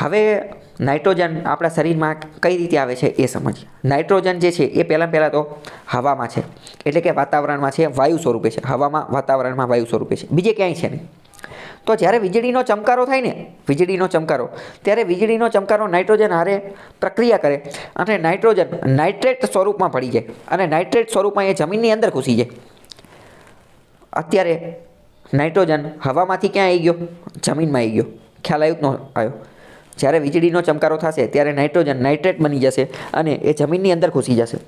હવે નાઇટ્રોજન આપણા શરીરમાં કઈ રીતે આવે છે એ સમજીએ. નાઇટ્રોજન જે છે એ પહેલાં તો હવામાં છે, એટલે કે વાતાવરણમાં છે, વાયુ સ્વરૂપે છે. હવામાં, વાતાવરણમાં વાયુ સ્વરૂપે છે, બીજે ક્યાંય છે નહીં. તો જ્યારે વીજળીનો ચમકારો થાય ને, ત્યારે વીજળીનો ચમકારો નાઇટ્રોજન હારે પ્રક્રિયા કરે અને નાઇટ્રોજન નાઇટ્રેટ સ્વરૂપમાં ભળી જાય. અને નાઇટ્રેટ સ્વરૂપમાં એ જમીનની અંદર ઘૂસી જાય. અત્યારે નાઇટ્રોજન હવામાંથી ક્યાં આવી ગયો? જમીનમાં આવી ગયો. ખ્યાલ આવ્યો કે ન આવ્યો? જ્યારે વીજળીનો ચમકારો થશે ત્યારે નાઇટ્રોજન નાઇટ્રેટ બની જશે અને એ જમીનની અંદર ઘૂસી જશે.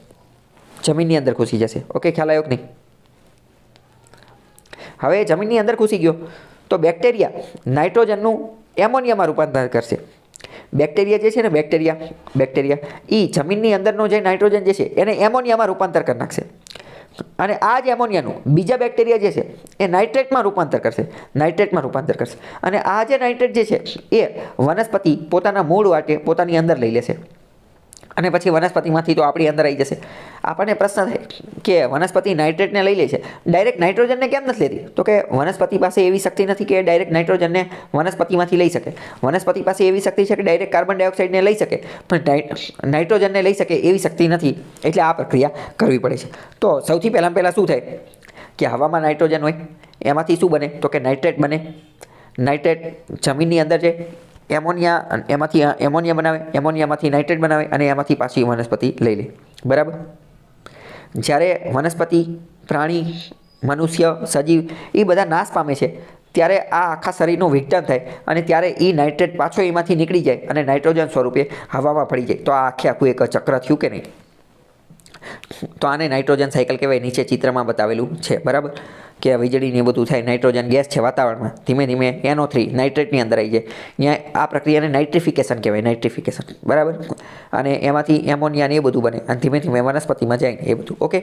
ઓકે, ખ્યાલ આવ્યો કે નહીં? હવે જમીનની અંદર ઘૂસી ગયો તો બેક્ટેરિયા નાઇટ્રોજનનું એમોનિયામાં રૂપાંતર કરશે. બેક્ટેરિયા જે છે ને બેક્ટેરિયા એ જમીનની અંદરનો જે નાઇટ્રોજન જે છે એને એમોનિયામાં રૂપાંતર કરી નાખશે અને આ જ એમોનિયાનું બીજા બેક્ટેરિયા જે છે એ નાઇટ્રેટમાં રૂપાંતર કરશે અને આ જે નાઇટ્રેટ જે છે એ વનસ્પતિ પોતાના મૂળ વાટે પોતાની અંદર લઈ લેશે અને પછી વનસ્પતિમાંથી તો આપણી અંદર આવી જશે. આપણને પ્રશ્ન થાય કે વનસ્પતિ નાઇટ્રેટને લઈ લે છે, ડાયરેક્ટ નાઇટ્રોજનને કેમ નથી લેતી? તો કે વનસ્પતિ પાસે એવી શક્તિ નથી કે ડાયરેક્ટ નાઇટ્રોજનને વનસ્પતિમાંથી લઈ શકે. વનસ્પતિ પાસે એવી શક્તિ છે કે ડાયરેક્ટ કાર્બન ડાયોક્સાઇડને લઈ શકે, પણ નાઇટ્રોજનને લઈ શકે એવી શક્તિ નથી. એટલે આ પ્રક્રિયા કરવી પડે છે. તો સૌથી પહેલાં શું થાય કે હવામાં નાઇટ્રોજન હોય, એમાંથી શું બને? તો કે નાઇટ્રેટ બને. નાઇટ્રેટ જમીનની અંદર છે એમાંથી એમોનિયા બનાવે, એમોનિયામાંથી નાઇટ્રેટ બનાવે અને એમાંથી પાછી વનસ્પતિ લઈ લે. બરાબર. જ્યારે વનસ્પતિ, પ્રાણી, મનુષ્ય, સજીવ એ બધા નાશ પામે છે ત્યારે આ આખા શરીરનું વિઘટન થાય અને ત્યારે એ નાઇટ્રેટ પાછો એમાંથી નીકળી જાય અને નાઇટ્રોજન સ્વરૂપે હવામાં ભળી જાય. તો આ આખું એક ચક્ર થયું કે નહીં? તો આને નાઇટ્રોજન સાયકલ કહેવાય. નીચે ચિત્રમાં બતાવેલું છે. બરાબર. કે વીજળીને બધું થાય, નાઇટ્રોજન ગેસ છે વાતાવરણમાં, ધીમે ધીમે NO3 નાઇટ્રેટની અંદર આવી જાય. અહીંયા આ પ્રક્રિયાને નાઇટ્રિફિકેશન કહેવાય, નાઇટ્રિફિકેશન. બરાબર. અને એમાંથી એમોનિયા ને એ બધું બને અને ધીમે ધીમે વનસ્પતિમાં જાય એ બધું. ઓકે.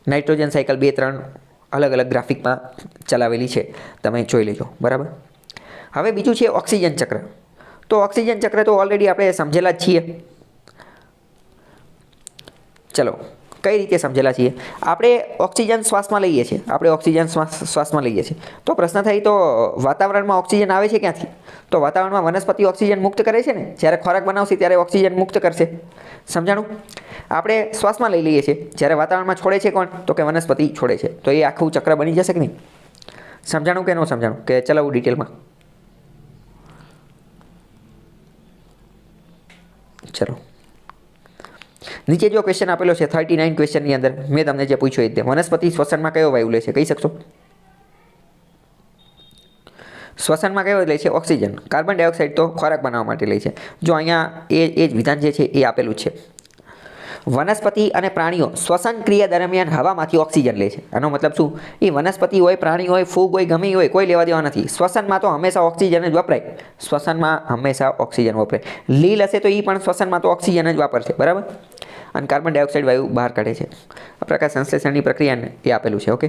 નાઇટ્રોજન સાયકલ 2-3 અલગ અલગ ગ્રાફિકમાં ચલાવેલી છે, તમે જોઈ લેજો. બરાબર. હવે બીજું છે ઓક્સિજન ચક્ર. તો ઓક્સિજન ચક્ર તો ઓલરેડી આપણે સમજેલા જ છીએ. ચલો, કઈ રીતે સમજેલા છીએ? આપણે ઓક્સિજન શ્વાસમાં લઈએ છીએ, શ્વાસમાં લઈએ છીએ. તો પ્રશ્ન થાય તો વાતાવરણમાં ઓક્સિજન આવે છે ક્યાંથી? તો વાતાવરણમાં વનસ્પતિ ઓક્સિજન મુક્ત કરે છે ને. જ્યારે ખોરાક બનાવશે ત્યારે ઓક્સિજન મુક્ત કરશે. સમજાણું? આપણે શ્વાસમાં લઈ લઈએ છીએ, જ્યારે વાતાવરણમાં છોડે છે કોણ? તો કે વનસ્પતિ છોડે છે. તો એ આખું ચક્ર બની જશે કે નહીં? સમજાણું કે ન સમજાણું? કે ચલાવું ડિટેલમાં? ચલો, નીચે જો ક્વેશ્ચન આપેલો છે 39 ક્વેશ્ચનની અંદર મેં તમને જે પૂછ્યું એ રીતે વનસ્પતિ શ્વસનમાં કયો વાયુ લે છે? કહી શકશો? શ્વસનમાં કયો લે છે? ઓક્સિજન. કાર્બન ડાયોક્સાઇડ તો ખોરાક બનાવવા માટે લે છે. જો અહીંયા એ જ વિધાન જે છે એ આપેલું છે. વનસ્પતિ અને પ્રાણીઓ શ્વસન ક્રિયા દરમિયાન હવામાંથી ઓક્સિજન લે છે. આનો મતલબ શું? એ વનસ્પતિ હોય, પ્રાણી હોય, ફૂગ હોય, ગમે હોય, કોઈ લેવા દેવા નથી. શ્વસનમાં તો હંમેશા ઓક્સિજન જ વપરાય. શ્વસનમાં હંમેશા ઓક્સિજન વપરાય. લીલ હશે તો એ પણ શ્વસનમાં તો ઓક્સિજન જ વાપરશે. બરાબર. અને કાર્બન ડાયોક્સાઇડ વાયુ બહાર કાઢે છે. આ પ્રકાર સંશ્લેષણની પ્રક્રિયાને એ આપેલું છે. ઓકે.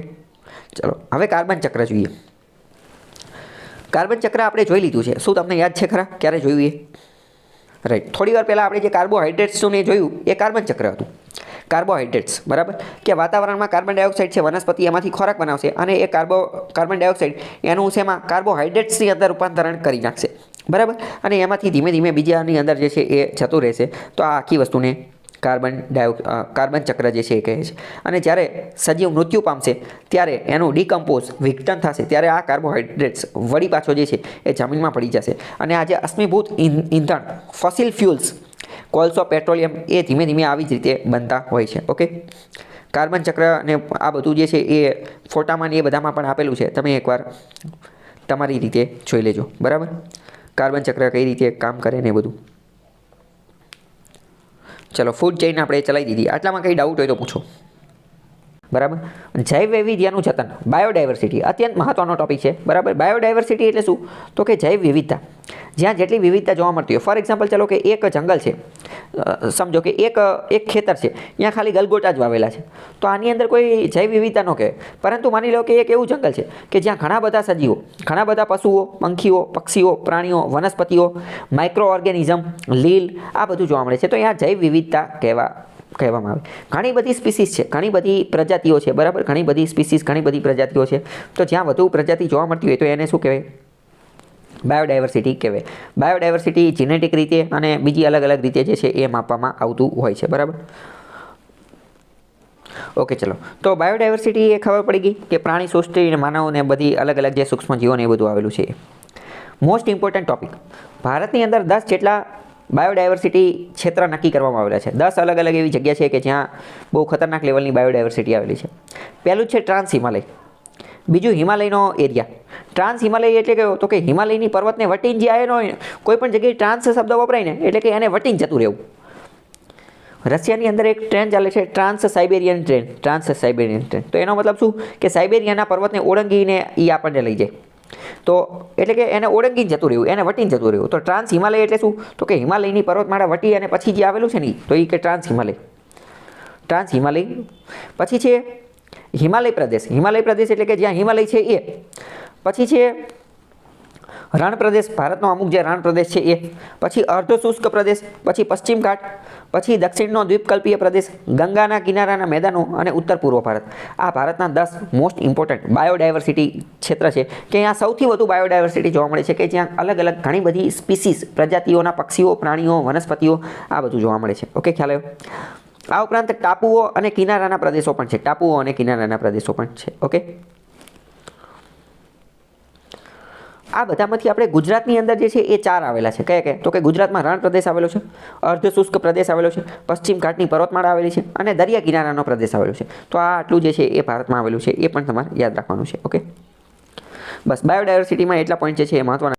ચલો, હવે કાર્બન ચક્ર જોઈએ. કાર્બન ચક્ર આપણે જોઈ લીધું છે. શું તમને યાદ છે ખરા? ક્યારે જોયું એ? રાઈટ. થોડી વાર પહેલાં આપણે જે કાર્બોહાઈડ્રેટ્સનું એ જોયું એ કાર્બન ચક્ર હતું. કાર્બોહાઈડ્રેટ્સ. બરાબર. કે વાતાવરણમાં કાર્બન ડાયોક્સાઇડ છે, વનસ્પતિ એમાંથી ખોરાક બનાવશે અને એ કાર્બન ડાયોક્સાઇડ એનું શેમાં? કાર્બોહાઈડ્રેટ્સની અંદર રૂપાંતરણ કરી નાખશે. બરાબર. અને એમાંથી ધીમે ધીમે બીજાની અંદર જે છે એ જતું રહેશે. તો આ આખી વસ્તુને કાર્બન ચક્ર જે છે એ કહે છે. અને જ્યારે સજીવ મૃત્યુ પામશે ત્યારે એનું ડિકમ્પોઝ, વિઘટન થશે ત્યારે આ કાર્બોહાઈડ્રેટ્સ વળી પાછો જે છે એ જમીનમાં પડી જશે. અને આ જે અશ્મિભૂત ઈંધણ, ફોસિલ ફ્યુલ્સ, કોલસો, પેટ્રોલિયમ એ ધીમે ધીમે આવી જ રીતે બનતા હોય છે. ઓકે. કાર્બન ચક્ર અને આ બધું જે છે એ ફોટામાં ને એ બધામાં પણ આપેલું છે. તમે એકવાર તમારી રીતે જોઈ લેજો. બરાબર. કાર્બન ચક્ર કઈ રીતે કામ કરે ને એ બધું. ચલો, ફૂડ ચેઇન આપણે ચલાવી દીધી. આટલામાં કંઈ ડાઉટ હોય તો પૂછો. બરાબર. જૈવ વૈવિધ્યનું જતન, બાયોડાયવર્સિટી અત્યંત મહત્વનો ટોપિક છે. બરાબર. બાયોડાયવર્સિટી એટલે શું? તો કે જૈવ વિવિધતા. જ્યાં જેટલી વિવિધતા જોવા મળતી હોય. ફોર એક્ઝામ્પલ, ચલો કે એક જંગલ છે, સમજો કે એક ખેતર છે, ત્યાં ખાલી ગલગોટા જ વાવેલા છે, તો આની અંદર કોઈ જૈવ વિવિધતા ન કહેવાય. પરંતુ માની લો કે એક એવું જંગલ છે કે જ્યાં ઘણા બધા સજીવો, ઘણા બધા પશુઓ, પંખીઓ, પક્ષીઓ, પ્રાણીઓ, વનસ્પતિઓ, માઇક્રો ઓર્ગેનિઝમ, લીલ, આ બધું જોવા મળે છે. તો અહીંયા જૈવ વિવિધતા કહેવામાં આવે. ઘણી બધી સ્પીસીસ છે, ઘણી બધી પ્રજાતિઓ છે. બરાબર. ઘણી બધી સ્પીસીસ, ઘણી બધી પ્રજાતિઓ છે. તો જ્યાં વધુ પ્રજાતિ જોવા મળતી હોય તો એને શું કહેવાય? બાયોડાયવર્સિટી કહેવાય. બાયોડાયવર્સિટી જીનેટિક રીતે અને બીજી અલગ અલગ રીતે જે છે એ માપવામાં આવતું હોય છે. બરાબર. ઓકે. ચલો, તો બાયોડાયવર્સિટી એ ખબર પડી ગઈ કે પ્રાણી સૃષ્ટિ, માનવને બધી અલગ અલગ જે સૂક્ષ્મ જીવોને એ બધું આવેલું છે. Most important topic. ભારતની અંદર 10 જેટલા બાયોડાયવર્સિટી ક્ષેત્ર નક્કી કરવામાં આવેલા છે. 10 અલગ અલગ એવી જગ્યા છે કે જ્યાં બહુ ખતરનાક લેવલની બાયોડાયવર્સિટી આવેલી છે. પહેલું છે ટ્રાન્સ હિમાલય. બીજું હિમાલયનો એરિયા. ટ્રાન્સ હિમાલય એટલે કયો? તો કે હિમાલયની પર્વતને વટીને જે આવેલો હોય ને, કોઈ પણ જગ્યાએ ટ્રાન્સ શબ્દ વપરાય ને એટલે કે એને વટીને જતું રહેવું. રશિયાની અંદર એક ટ્રેન ચાલે છે, ટ્રાન્સ સાઇબેરિયન ટ્રેન. તો એનો મતલબ શું? કે સાઇબેરિયાના પર્વતને ઓળંગીને એ આપણને લઈ જાય. તો એટલે કે એને ઓળંગીને જતું રહ્યું, એને વટીને જતું રહ્યું. તો ટ્રાન્સ હિમાલય એટલે શું? તો કે હિમાલયની પર્વતમાળા વટી અને પછી જે આવેલું છે ને તો એ કે ટ્રાન્સ હિમાલય. ટ્રાન્સ હિમાલય. પછી છે હિમાલય પ્રદેશ. હિમાલય પ્રદેશ એટલે કે જ્યાં હિમાલય છે એ. પછી છે રણ પ્રદેશ, ભારતનો અમુક જે રણ પ્રદેશ છે એ. પછી અર્ધ શુષ્ક પ્રદેશ, પછી પશ્ચિમ ઘાટ, પછી દક્ષિણનો દ્વીપકલ્પીય પ્રદેશ, ગંગાના કિનારાના મેદાનો અને ઉત્તર પૂર્વ ભારત. આ ભારતના 10 મોસ્ટ ઇમ્પોર્ટન્ટ બાયોડાયવર્સિટી ક્ષેત્ર છે કે અહીંયા સૌથી વધુ બાયોડાયવર્સિટી જોવા મળે છે, કે જ્યાં અલગ અલગ ઘણી બધી સ્પીસીસ પ્રજાતિઓના પક્ષીઓ, પ્રાણીઓ, વનસ્પતિઓ આ બધું જોવા મળે છે. ઓકે, ખ્યાલ આવ્યો? આ ઉપરાંત ટાપુઓ અને કિનારાના પ્રદેશો પણ છે. ટાપુઓ અને કિનારાના પ્રદેશો પણ છે. ઓકે, આ બધામાંથી આપણે ગુજરાતની અંદર જે છે એ 4 આવેલા છે. કયા કયા? તો કે ગુજરાતમાં રણ પ્રદેશ આવેલો છે, અર્ધ શુષ્ક પ્રદેશ આવેલો છે, પશ્ચિમ ઘાટની પર્વતમાળા આવેલી છે અને દરિયા કિનારાનો પ્રદેશ આવેલો છે. તો આ આટલું જે છે એ ભારતમાં આવેલું છે, એ પણ તમારે યાદ રાખવાનું છે. ઓકે, બસ બાયોડાયવર્સિટીમાં એટલા પોઈન્ટ જે છે એ મહત્વના.